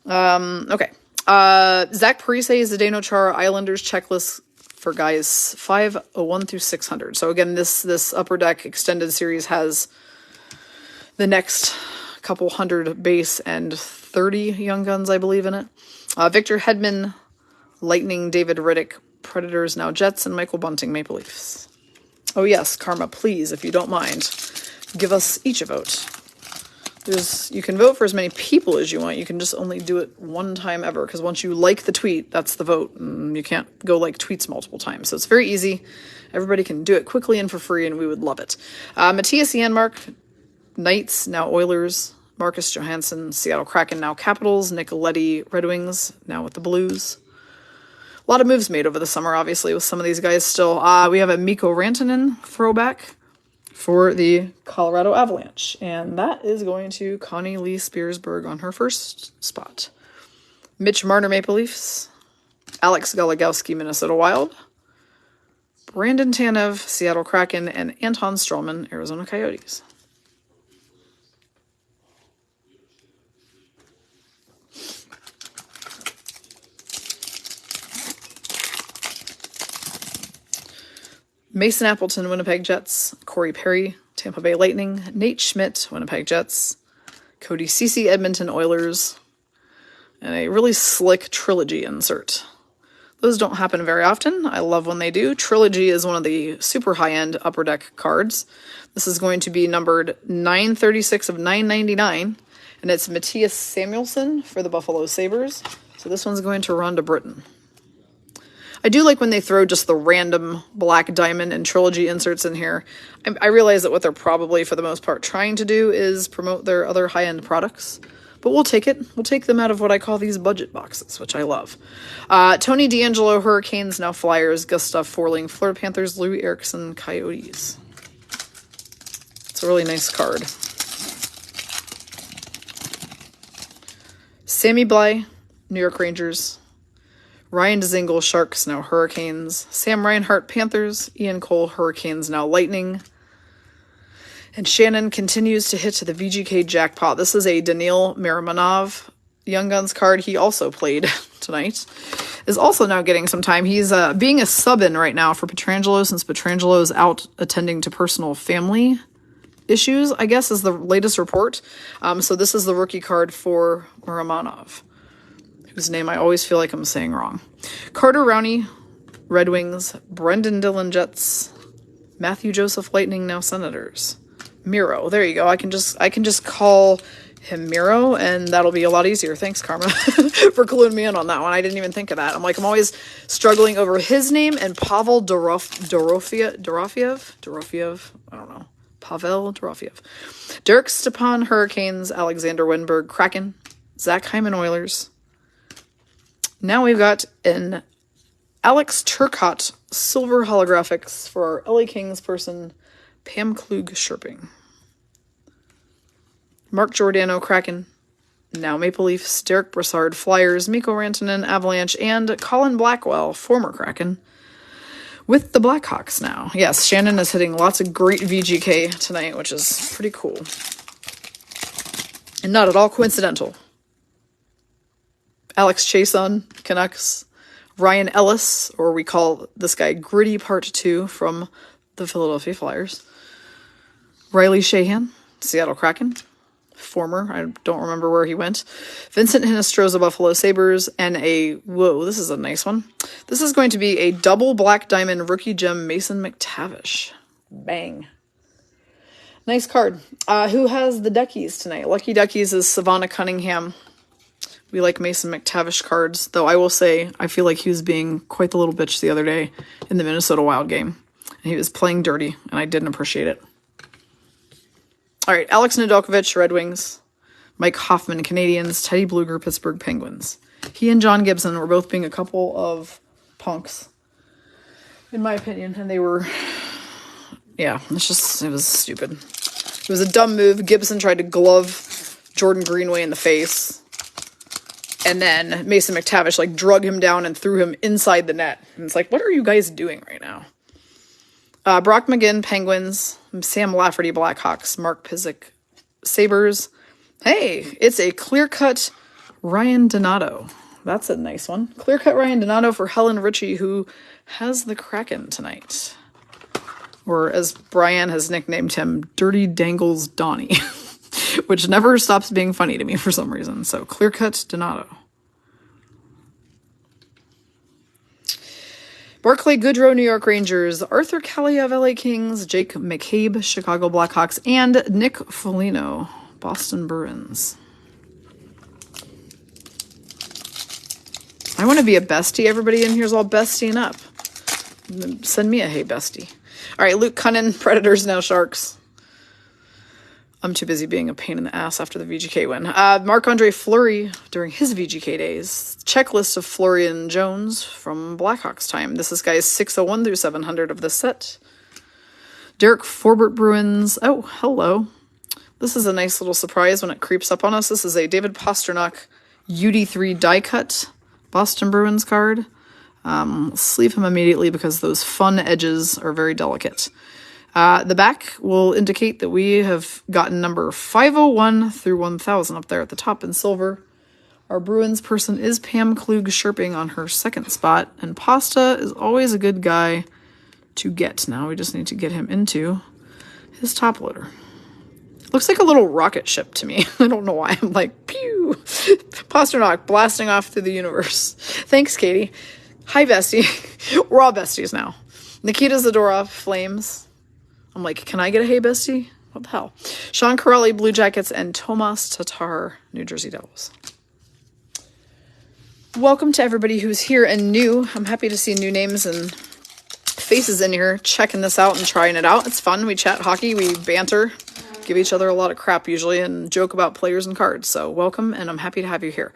Okay. Zach Parise is the Zdeno Chara Islanders checklist for guys 501 through 600. So again, this Upper Deck extended series has the next couple hundred base and 30 Young Guns, I believe, in it. Victor Hedman, Lightning, David Riddick, Predators, now Jets, and Michael Bunting, Maple Leafs. Oh yes, Karma, please, if you don't mind, give us each a vote. You can vote for as many people as you want. You can just only do it one time ever, because once you like the tweet, that's the vote, and you can't go like tweets multiple times. So it's very easy. Everybody can do it quickly and for free, and we would love it. Matthias Janmark, Knights, now Oilers. Marcus Johansson, Seattle Kraken, now Capitals. Nick Leddy, Red Wings, now with the Blues. A lot of moves made over the summer, obviously, with some of these guys still. We have a Mikko Rantanen throwback for the Colorado Avalanche. And that is going to Connie Lee Spearsberg on her first spot. Mitch Marner, Maple Leafs. Alex Gologowski, Minnesota Wild. Brandon Tanev, Seattle Kraken. And Anton Stralman, Arizona Coyotes. Mason Appleton, Winnipeg Jets. Corey Perry, Tampa Bay Lightning. Nate Schmidt, Winnipeg Jets. Cody Ceci, Edmonton Oilers. And a really slick Trilogy insert. Those don't happen very often. I love when they do. Trilogy is one of the super high-end Upper Deck cards. This is going to be numbered 936 of 999. And it's Matthias Samuelsson for the Buffalo Sabres. So this one's going to Rhonda Britton. I do like when they throw just the random Black Diamond and Trilogy inserts in here. I realize that what they're probably, for the most part, trying to do is promote their other high-end products. But we'll take it. We'll take them out of what I call these budget boxes, which I love. Tony DeAngelo, Hurricanes, now Flyers. Gustav Forling, Florida Panthers. Louis Eriksson, Coyotes. It's a really nice card. Sammy Bly, New York Rangers. Ryan Dzingel, Sharks, now Hurricanes. Sam Reinhart, Panthers. Ian Cole, Hurricanes, now Lightning. And Shannon continues to hit the VGK jackpot. This is a Daniil Miramanov Young Guns card. He also played tonight. Is also now getting some time. He's being a sub-in right now for Pietrangelo, since Pietrangelo is out attending to personal family issues, I guess, is the latest report. So this is the rookie card for Miramanov, whose name I always feel like I'm saying wrong. Carter Rowney, Red Wings. Brendan Dillon, Jets. Matthew Joseph, Lightning, now Senators. Miro, there you go. I can just call him Miro, and that'll be a lot easier. Thanks, Karma, for cluing me in on that one. I didn't even think of that. I'm always struggling over his name and Pavel Dorofiev. I don't know. Pavel Dorofiev. Derek Stepan, Hurricanes. Alexander Wenberg, Kraken. Zach Hyman, Oilers. Now we've got an Alex Turcotte silver holographics for our LA Kings person, Pam Klug Sherping. Mark Giordano, Kraken. Now Maple Leafs. Derek Brassard, Flyers. Mikko Rantanen, Avalanche. And Colin Blackwell, former Kraken, with the Blackhawks now. Yes, Shannon is hitting lots of great VGK tonight, which is pretty cool. And not at all coincidental. Alex Chason, Canucks. Ryan Ellis, or we call this guy Gritty Part 2 from the Philadelphia Flyers. Riley Shahan, Seattle Kraken. Former, I don't remember where he went. Vincent Hinostroza, Buffalo Sabres. And whoa, this is a nice one. This is going to be a double Black Diamond rookie gem Mason McTavish. Bang. Nice card. Who has the Duckies tonight? Lucky Duckies is Savannah Cunningham. We like Mason McTavish cards, though I will say I feel like he was being quite the little bitch the other day in the Minnesota Wild game. And he was playing dirty, and I didn't appreciate it. All right, Alex Nedeljkovic, Red Wings. Mike Hoffman, Canadians. Teddy Bluger, Pittsburgh Penguins. He and John Gibson were both being a couple of punks, in my opinion, and they were, yeah, it was stupid. It was a dumb move. Gibson tried to glove Jordan Greenway in the face. And then Mason McTavish, drug him down and threw him inside the net. And it's what are you guys doing right now? Brock McGinn, Penguins. Sam Lafferty, Blackhawks. Mark Pysyk, Sabres. Hey, it's a clear-cut Ryan Donato. That's a nice one. Clear-cut Ryan Donato for Helen Ritchie, who has the Kraken tonight. Or as Brian has nicknamed him, Dirty Dangles Donnie. Which never stops being funny to me for some reason. So, clear-cut Donato. Barclay Goodrow, New York Rangers. Arthur Kelly of LA Kings. Jake McCabe, Chicago Blackhawks. And Nick Foligno, Boston Bruins. I want to be a bestie. Everybody in here's all bestieing up. Send me a hey bestie. All right, Luke Cunnin, Predators, now Sharks. I'm too busy being a pain in the ass after the VGK win. Marc-Andre Fleury during his VGK days. Checklist of Fleury and Jones from Blackhawks time. This is guys 601 through 700 of the set. Derek Forbort, Bruins. Oh, hello. This is a nice little surprise when it creeps up on us. This is a David Pastrnak UD3 die cut Boston Bruins card. Sleeve him immediately because those fun edges are very delicate. The back will indicate that we have gotten number 501 through 1000 up there at the top in silver. Our Bruins person is Pam Klug-Sherping on her second spot, and Pasta is always a good guy to get. Now we just need to get him into his top loader. Looks like a little rocket ship to me. I don't know why. I'm like, pew! Pastrnak blasting off through the universe. Thanks, Katie. Hi, bestie. We're all besties now. Nikita Zadorov, Flames. I'm like, can I get a hey, bestie? What the hell? Sean Corelli, Blue Jackets, and Tomas Tatar, New Jersey Devils. Welcome to everybody who's here and new. I'm happy to see new names and faces in here checking this out and trying it out. It's fun. We chat hockey. We banter. Give each other a lot of crap usually and joke about players and cards. So welcome, and I'm happy to have you here.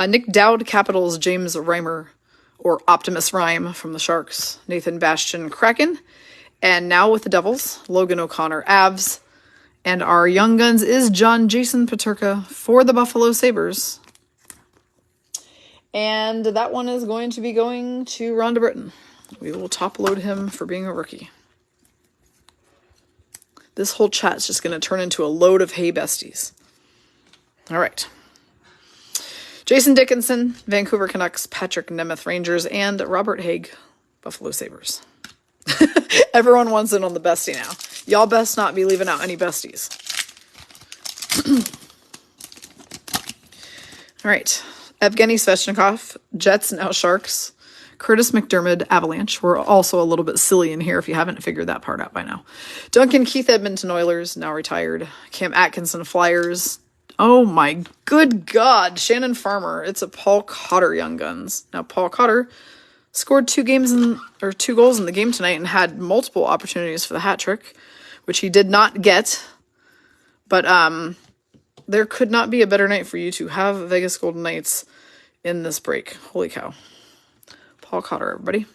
Nick Dowd, Capitals, James Reimer, or Optimus Rhyme from the Sharks, Nathan Bastian, Kraken, and now with the Devils, Logan O'Connor, Avs, and our young guns is John Jason Peterka for the Buffalo Sabres. And that one is going to be going to Rhonda Britton. We will top load him for being a rookie. This whole chat's just going to turn into a load of hey besties. All right. Jason Dickinson, Vancouver Canucks, Patrick Nemeth, Rangers, and Robert Haig, Buffalo Sabres. Everyone wants in on the bestie now. Y'all best not be leaving out any besties. All right. Evgeny Svechnikov, Jets, now Sharks. Curtis McDermott, Avalanche. We're also a little bit silly in here if you haven't figured that part out by now. Duncan Keith, Edmonton Oilers, now retired. Cam Atkinson, Flyers. Oh my good God. Shannon Farmer. It's a Paul Cotter Young Guns. Now, Paul Cotter scored 2 goals in the game tonight and had multiple opportunities for the hat trick, which he did not get. But there could not be a better night for you to have Vegas Golden Knights in this break. Holy cow. Paul Cotter, everybody.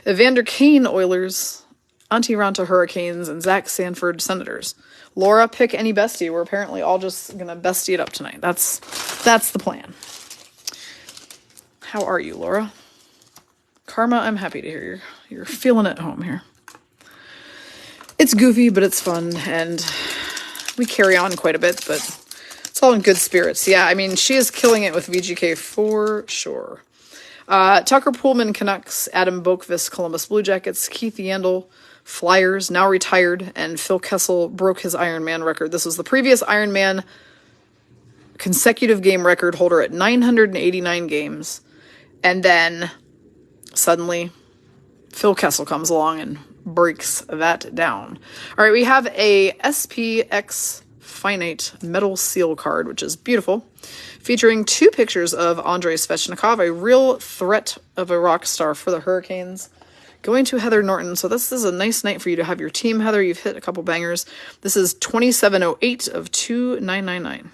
Evander Kane, Oilers. Antti Ranta, Hurricanes. And Zach Sanford, Senators. Laura, pick any bestie. We're apparently all just going to bestie it up tonight. That's the plan. How are you, Laura? Karma, I'm happy to hear you're feeling at home here. It's goofy, but it's fun, and we carry on quite a bit, but it's all in good spirits. Yeah, I mean, she is killing it with VGK for sure. Tucker Poolman, Canucks, Adam Boqvist, Columbus Blue Jackets, Keith Yandel, Flyers, now retired, and Phil Kessel broke his Ironman record. This was the previous Ironman consecutive game record holder at 989 games, and then suddenly Phil Kessel comes along and breaks that down. All right, we have a SPX Finite Metal Seal card, which is beautiful, featuring 2 pictures of Andrei Svechnikov, a real threat of a rock star for the Hurricanes, going to Heather Norton. So this is a nice night for you to have your team, Heather. You've hit a couple bangers. This is 2708 of 2999.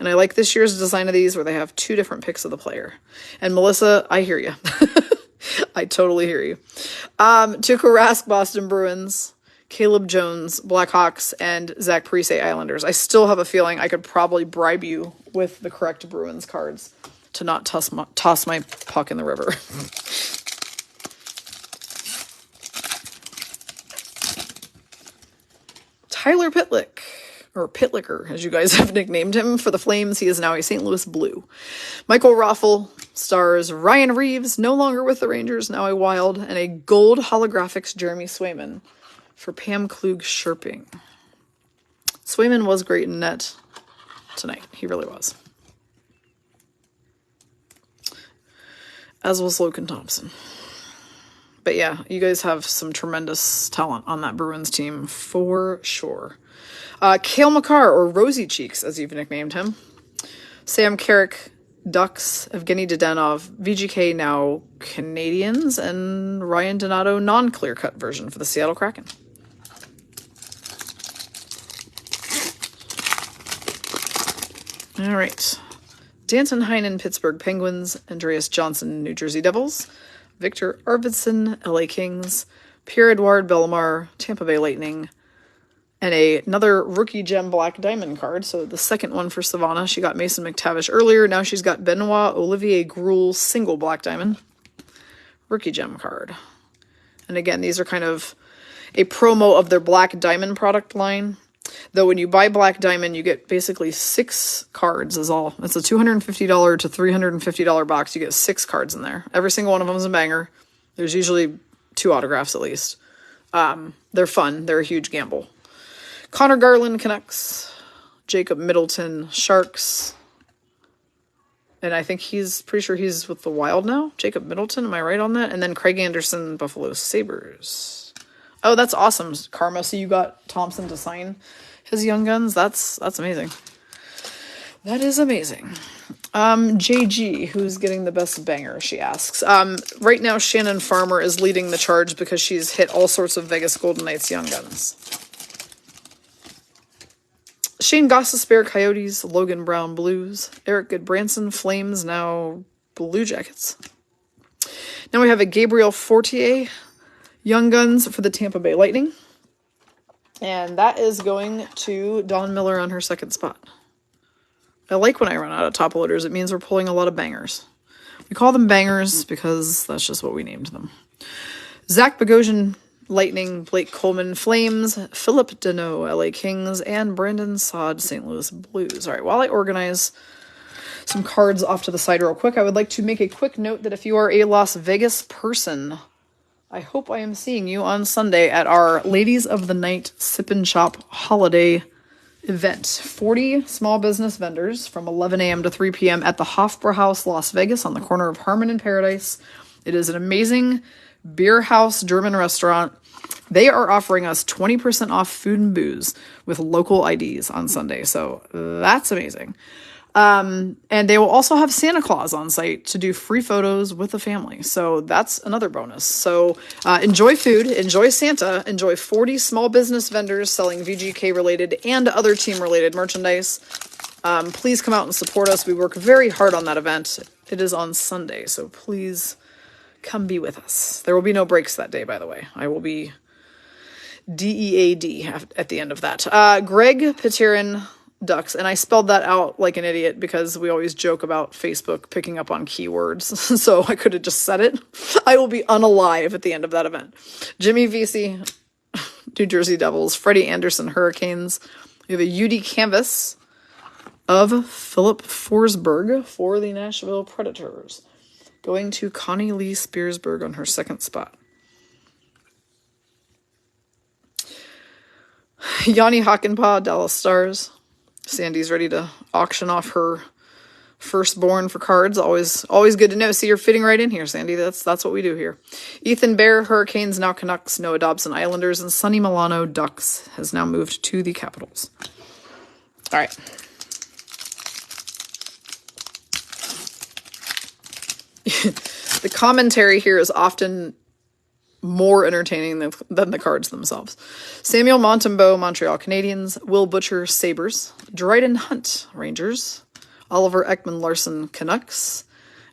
And I like this year's design of these where they have 2 different pics of the player. And Melissa, I hear you. I totally hear you. Tuukka Rask, Boston Bruins, Caleb Jones, Blackhawks, and Zach Parise, Islanders. I still have a feeling I could probably bribe you with the correct Bruins cards to not toss my puck in the river. Tyler Pitlick, or Pitlicker, as you guys have nicknamed him, for the Flames. He is now a St. Louis Blue. Michael Raffle, Stars. Ryan Reeves, no longer with the Rangers, now a Wild. And a gold holographics Jeremy Swayman for Pam Klug-Sherping. Swayman was great in net tonight. He really was. As was Logan Thompson. But yeah, you guys have some tremendous talent on that Bruins team for sure. Cale Makar, or Rosy Cheeks, as you've nicknamed him. Sam Carrick, Ducks, Evgeny Dedanov, VGK now Canadians, and Ryan Donato non-clear-cut version for the Seattle Kraken. All right. Danton Heinen, Pittsburgh Penguins, Andreas Johnson, New Jersey Devils, Victor Arvidsson, LA Kings, Pierre-Edouard Bellemare, Tampa Bay Lightning, and another rookie gem black diamond card. So the second one for Savannah. She got Mason McTavish earlier. Now she's got Benoit Olivier Groul single black diamond rookie gem card. And again, these are kind of a promo of their black diamond product line. Though when you buy black diamond, you get basically 6 cards is all. It's a $250 to $350 box. You get 6 cards in there. Every single one of them is a banger. There's usually 2 autographs at least. They're fun. They're a huge gamble. Connor Garland, Canucks. Jacob Middleton, Sharks. And I think pretty sure he's with the Wild now. Jacob Middleton, am I right on that? And then Craig Anderson, Buffalo Sabres. Oh, that's awesome, Karma. So you got Thompson to sign his Young Guns? That's amazing. That is amazing. JG, who's getting the best banger, she asks. Right now, Shannon Farmer is leading the charge because she's hit all sorts of Vegas Golden Knights Young Guns. Shane Gostisbehere, Coyotes, Logan Brown, Blues, Eric Goodbranson, Flames, now Blue Jackets. Now we have a Gabriel Fortier, Young Guns for the Tampa Bay Lightning. And that is going to Dawn Miller on her second spot. I like when I run out of top loaders. It means we're pulling a lot of bangers. We call them bangers because that's just what we named them. Zach Bogosian, Lightning, Blake Coleman, Flames, Philip Deneau, LA Kings, and Brandon Saad, St. Louis Blues. All right, while I organize some cards off to the side real quick, I would like to make a quick note that if you are a Las Vegas person, I hope I am seeing you on Sunday at our Ladies of the Night Sip and Shop holiday event. 40 small business vendors from 11 a.m. to 3 p.m. at the Hofbrauhaus, Las Vegas on the corner of Harmon and Paradise. It is an amazing beer house German restaurant. They are offering us 20% off food and booze with local IDs on Sunday. So that's amazing. And they will also have Santa Claus on site to do free photos with the family. So that's another bonus. So enjoy food, enjoy Santa, enjoy 40 small business vendors selling VGK related and other team related merchandise. Please come out and support us. We work very hard on that event. It is on Sunday, so please come be with us. There will be no breaks that day, by the way. I will be DEAD at the end of that. Greg Petirin, Ducks, and I spelled that out like an idiot because we always joke about Facebook picking up on keywords, so I could have just said it. I will be unalive at the end of that event. Jimmy Vesey, New Jersey Devils, Freddie Anderson, Hurricanes. We have a UD canvas of Philip Forsberg for the Nashville Predators, going to Connie Lee Spearsberg on her second spot. Yanni Hakanpää, Dallas Stars. Sandy's ready to auction off her firstborn for cards. Always good to know. See, you're fitting right in here, Sandy. That's what we do here. Ethan Bear, Hurricanes, now Canucks. Noah Dobson, Islanders. And Sonny Milano, Ducks, has now moved to the Capitals. All right. The commentary here is often more entertaining than the cards themselves. Samuel Montembeault, Montreal Canadiens. Will Butcher, Sabres. Dryden Hunt, Rangers. Oliver Ekman-Larsson, Canucks.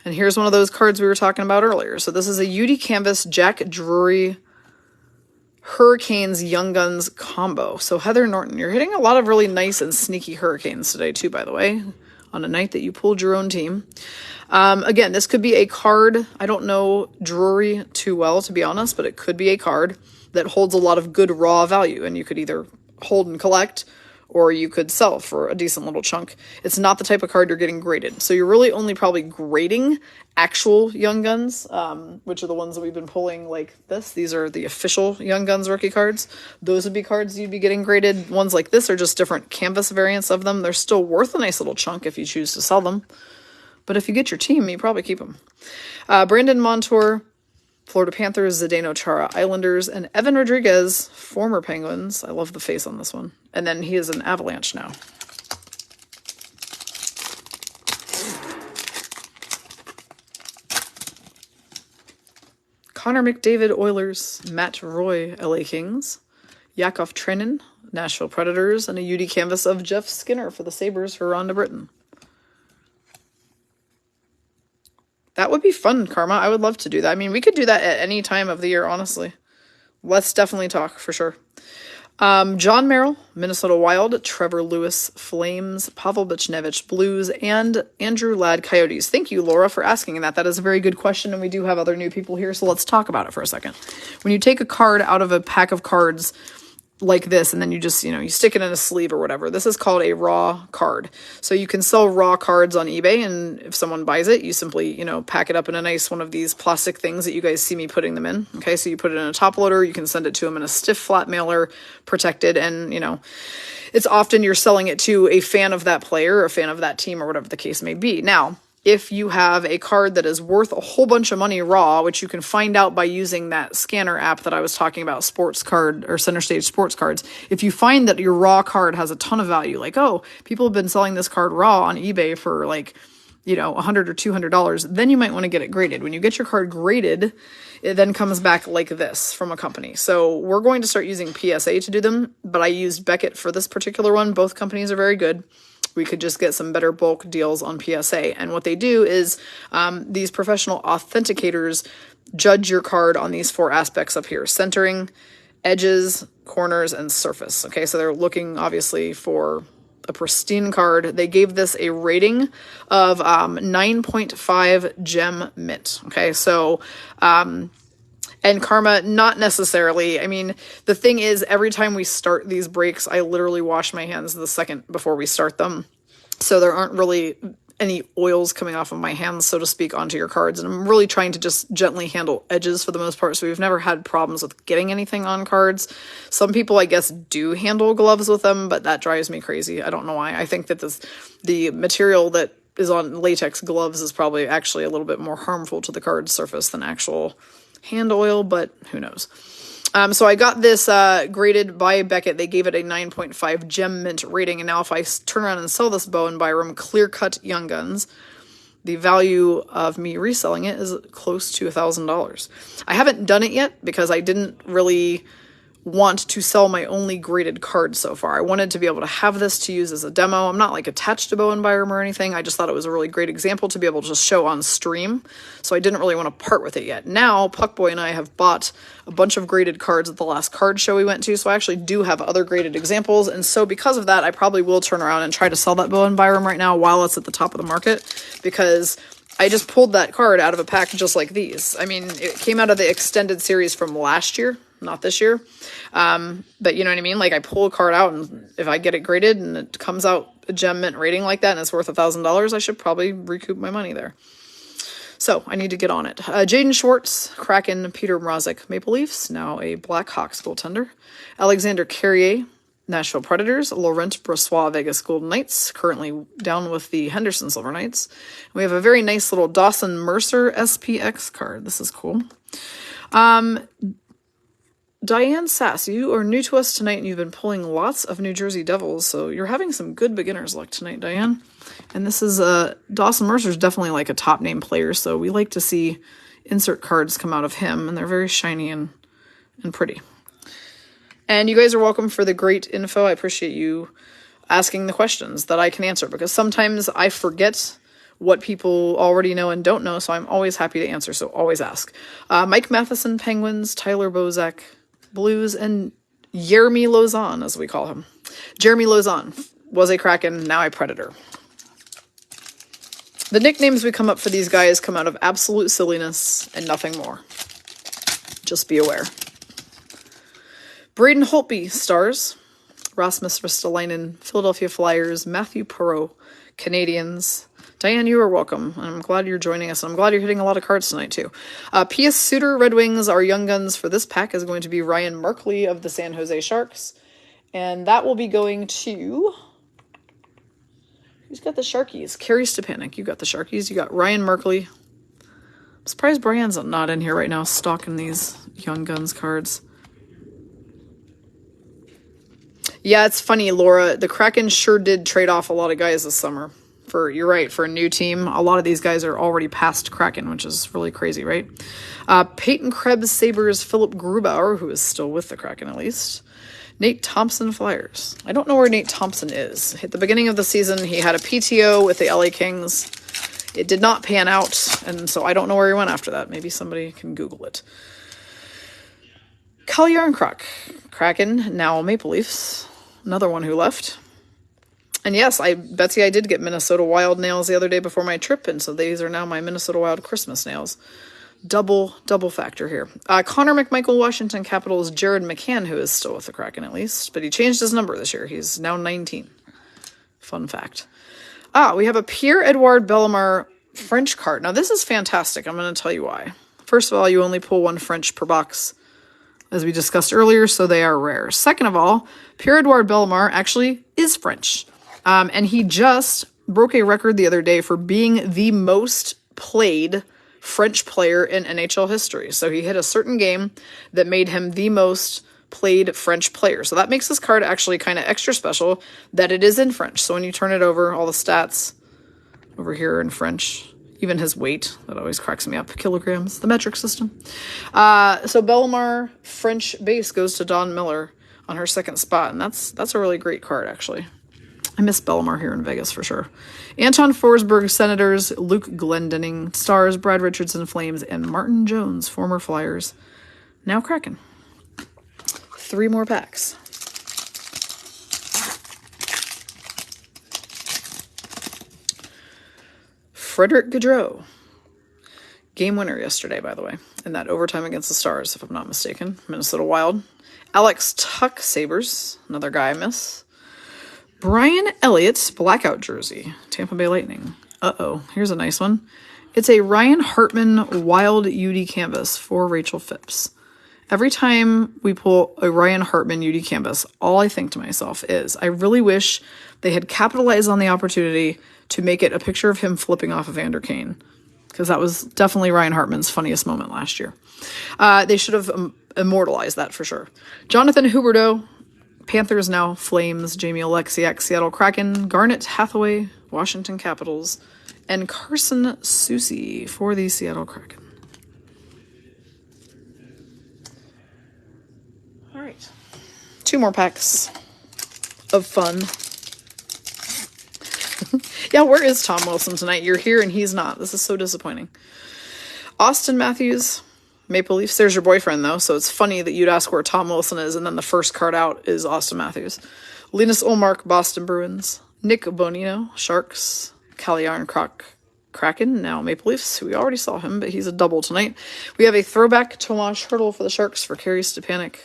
And here's one of those cards we were talking about earlier. So this is a UD Canvas Jack Drury Hurricanes Young Guns combo. So Heather Norton, you're hitting a lot of really nice and sneaky Hurricanes today too, by the way, on a night that you pulled your own team. Again, this could be a card. I don't know Drury too well, to be honest, but it could be a card that holds a lot of good raw value, and you could either hold and collect, or you could sell for a decent little chunk. It's not the type of card you're getting graded. So you're really only probably grading actual Young Guns, which are the ones that we've been pulling like this. These are the official Young Guns rookie cards. Those would be cards you'd be getting graded. Ones like this are just different canvas variants of them. They're still worth a nice little chunk if you choose to sell them. But if you get your team, you probably keep them. Brandon Montour, Florida Panthers, Zdeno Chara Islanders, and Evan Rodriguez, former Penguins. I love the face on this one. And then he is an Avalanche now. Connor McDavid, Oilers, Matt Roy, LA Kings, Yakov Trenin, Nashville Predators, and a UD canvas of Jeff Skinner for the Sabres for Rhonda Britton. That would be fun, Karma. I would love to do that. I mean, we could do that at any time of the year, honestly. Let's definitely talk, for sure. John Merrill, Minnesota Wild, Trevor Lewis, Flames, Pavel Buchnevich, Blues, and Andrew Ladd, Coyotes. Thank you, Laura, for asking that. That is a very good question, and we do have other new people here, so let's talk about it for a second. When you take a card out of a pack of cards like this, and then you just, you stick it in a sleeve or whatever. This is called a raw card. So you can sell raw cards on eBay, and if someone buys it, you simply, pack it up in a nice one of these plastic things that you guys see me putting them in. Okay, so you put it in a top loader, you can send it to them in a stiff flat mailer, protected, and, it's often you're selling it to a fan of that player, or a fan of that team, or whatever the case may be. Now, if you have a card that is worth a whole bunch of money raw, which you can find out by using that scanner app that I was talking about, Sports Card or Center Stage Sports Cards, if you find that your raw card has a ton of value, like, oh, people have been selling this card raw on eBay for like, $100 or $200, then you might want to get it graded. When you get your card graded, it then comes back like this from a company. So we're going to start using PSA to do them, but I used Beckett for this particular one. Both companies are very good. We could just get some better bulk deals on PSA. And what they do is these professional authenticators judge your card on these 4 aspects up here: centering, edges, corners, and surface. Okay, so they're looking obviously for a pristine card. They gave this a rating of 9.5 gem mint. Okay, so and Karma, not necessarily. I mean, the thing is, every time we start these breaks, I literally wash my hands the second before we start them. So there aren't really any oils coming off of my hands, so to speak, onto your cards. And I'm really trying to just gently handle edges for the most part. So we've never had problems with getting anything on cards. Some people, I guess, do handle gloves with them, but that drives me crazy. I don't know why. I think that the material that is on latex gloves is probably actually a little bit more harmful to the card surface than actual hand oil, but who knows. So I got this graded by Beckett. They gave it a 9.5 gem mint rating, and now if I turn around and sell this Bowen Byram clear cut Young Guns, the value of me reselling it is close to $1,000. I haven't done it yet because I didn't really want to sell my only graded card so far. I wanted to be able to have this to use as a demo. I'm not like attached to Bowen Byram or anything. I just thought it was a really great example to be able to just show on stream. So I didn't really want to part with it yet. Now, Puckboy and I have bought a bunch of graded cards at the last card show we went to. So I actually do have other graded examples. And so because of that, I probably will turn around and try to sell that Bowen Byram right now while it's at the top of the market, because I just pulled that card out of a pack just like these. I mean, it came out of the extended series from last year, not this year. But you know what I mean? Like, I pull a card out, and if I get it graded and it comes out a gem mint rating like that and it's worth $1,000, I should probably recoup my money there. So I need to get on it. Jaden Schwartz, Kraken, Peter Mrazek, Maple Leafs, now a Blackhawks goaltender. Alexander Carrier, Nashville Predators. Laurent Brossoit, Vegas Golden Knights, currently down with the Henderson Silver Knights. We have a very nice little Dawson Mercer SPX card. This is cool. Diane Sass, you are new to us tonight, and you've been pulling lots of New Jersey Devils, so you're having some good beginner's luck tonight, Diane. And this is, Dawson Mercer's definitely like a top name player, so we like to see insert cards come out of him, and they're very shiny and pretty. And you guys are welcome for the great info. I appreciate you asking the questions that I can answer, because sometimes I forget what people already know and don't know, so I'm always happy to answer, so always ask. Mike Matheson, Penguins, Tyler Bozak, Blues, and Jeremy Lauzon, as we call him. Jeremy Lauzon was a Kraken, now a Predator. The nicknames we come up for these guys come out of absolute silliness and nothing more. Just be aware. Braden Holtby, Stars. Rasmus Ristolainen, Philadelphia Flyers. Matthew Perreault, Canadians. Diane, you are welcome. I'm glad you're joining us, and I'm glad you're hitting a lot of cards tonight, too. P.S. Suter, Red Wings. Our Young Guns for this pack is going to be Ryan Markley of the San Jose Sharks. And that will be going to... Who's got the Sharkies? Carrie Stepanek. You got the Sharkies. You got Ryan Markley. I'm Surprised Brian's not in here right now stocking these Young Guns cards. Yeah, it's funny, Laura. The Kraken sure did trade off a lot of guys this summer. You're right, for a new team, a lot of these guys are already past Kraken, which is really crazy, right? Peyton Krebs Sabres, Philip Grubauer, who is still with the Kraken at least. Nate Thompson Flyers. I don't know where Nate Thompson is. At the beginning of the season, he had a PTO with the LA Kings. It did not pan out, and so I don't know where he went after that. Maybe somebody can Google it. Calle Yarncroc, Kraken, now Maple Leafs. Another one who left. And yes, Betsy, I did get Minnesota Wild nails the other day before my trip, and so these are now my Minnesota Wild Christmas nails. Double factor here. Connor McMichael, Washington Capitals, Jared McCann, who is still with the Kraken at least, but he changed his number this year. He's now 19. Fun fact. We have a Pierre-Edouard Bellemare French card. Now, this is fantastic. I'm going to tell you why. First of all, you only pull one French per box, as we discussed earlier, so they are rare. Second of all, Pierre-Edouard Bellemare actually is French. And he just broke a record the other day for being the most played French player in NHL history. So he hit a certain game that made him the most played French player. So that makes this card actually kind of extra special that it is in French. So when you turn it over, all the stats over here in French, even his weight, that always cracks me up, kilograms, the metric system. So Bellemare French base goes to Dawn Miller on her second spot, and that's a really great card, actually. I miss Bellemare here in Vegas for sure. Anton Forsberg, Senators, Luke Glendening, Stars, Brad Richardson, Flames, and Martin Jones, former Flyers, now Kraken. 3 more packs. Frederick Gaudreau. Game winner yesterday, by the way, in that overtime against the Stars, if I'm not mistaken. Minnesota Wild. Alex Tuck, Sabres, another guy I miss. Brian Elliott's blackout jersey, Tampa Bay Lightning. Here's a nice one. It's a Ryan Hartman Wild UD canvas for Rachel Phipps. Every time we pull a Ryan Hartman UD canvas, all I think to myself is, I really wish they had capitalized on the opportunity to make it a picture of him flipping off of Evander Kane, because that was definitely Ryan Hartman's funniest moment last year. They should have immortalized that for sure. Jonathan Huberdeau, Panthers now Flames, Jamie Oleksiak, Seattle Kraken, Garnet Hathaway, Washington Capitals, and Carson Soucy for the Seattle Kraken. All right. 2 more packs of fun. Yeah, where is Tom Wilson tonight? You're here and he's not. This is so disappointing. Austin Matthews, Maple Leafs. There's your boyfriend, though, so it's funny that you'd ask where Tom Wilson is, and then the first card out is Austin Matthews. Linus Ullmark, Boston Bruins. Nick Bonino, Sharks. Calle Yarncroc, Kraken, now Maple Leafs. We already saw him, but he's a double tonight. We have a throwback Tomas Hertl for the Sharks for Carey Stepanek.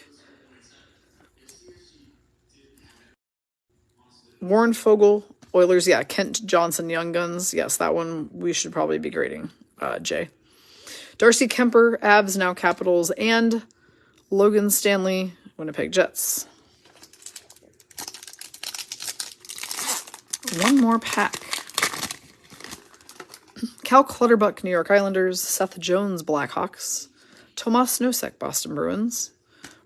Warren Fogle, Oilers. Yeah, Kent Johnson, Young Guns. Yes, that one we should probably be grading, Jay. Darcy Kemper, Avs, now Capitals, and Logan Stanley, Winnipeg Jets. 1 more pack. Cal Clutterbuck, New York Islanders, Seth Jones, Blackhawks, Tomas Nosek, Boston Bruins,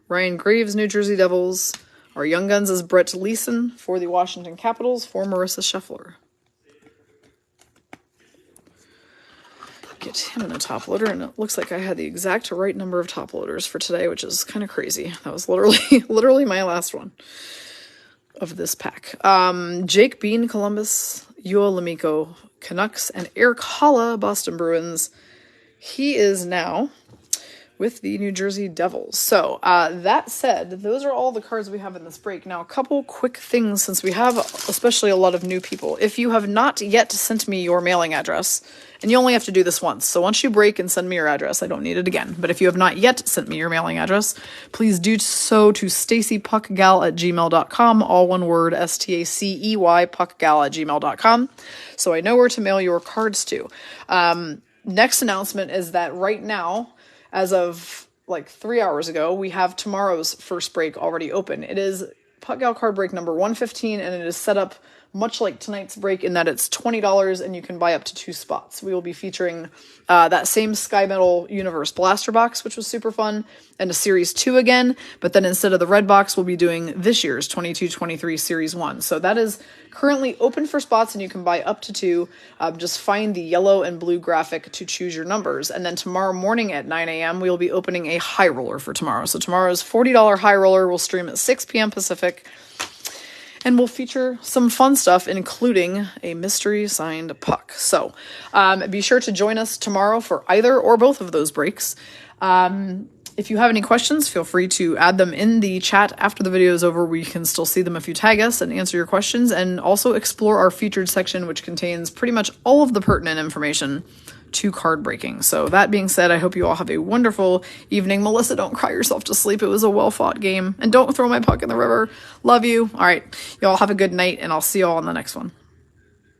Ryan Graves, New Jersey Devils. Our Young Guns is Brett Leeson for the Washington Capitals for Marissa Scheffler. Get him in a top loader, and it looks like I had the exact right number of top loaders for today, which is kind of crazy. That was literally my last one of this pack. Jake Bean, Columbus, Yoel Lamiko, Canucks, and Eric Holla, Boston Bruins. He is now with the New Jersey Devils. So that said, those are all the cards we have in this break. Now, a couple quick things, since we have especially a lot of new people. If you have not yet sent me your mailing address, and you only have to do this once, so once you break and send me your address, I don't need it again. But if you have not yet sent me your mailing address, please do so to stacypuckgal@gmail.com, all one word, STACEY, puckgal@gmail.com, so I know where to mail your cards to. Next announcement is that right now, as of like 3 hours ago, we have tomorrow's first break already open. It is Puck Gal card break number 115, and it is set up much like tonight's break in that it's $20 and you can buy up to 2 spots. We will be featuring that same Sky Metal Universe blaster box, which was super fun, and a Series 2 again, but then instead of the red box, we'll be doing this year's 22-23 Series 1. So that is currently open for spots and you can buy up to 2. Just find the yellow and blue graphic to choose your numbers. And then tomorrow morning at 9 a.m., we will be opening a high roller for tomorrow. So tomorrow's $40 high roller will stream at 6 p.m. Pacific. And we'll feature some fun stuff, including a mystery signed puck. So be sure to join us tomorrow for either or both of those breaks. If you have any questions, feel free to add them in the chat after the video is over. We can still see them if you tag us and answer your questions, and also explore our featured section, which contains pretty much all of the pertinent information to card breaking. So that being said, I hope you all have a wonderful evening. Melissa, don't cry yourself to sleep. It was a well-fought game. And don't throw my puck in the river. Love you. All right. Y'all have a good night, and I'll see y'all on the next one.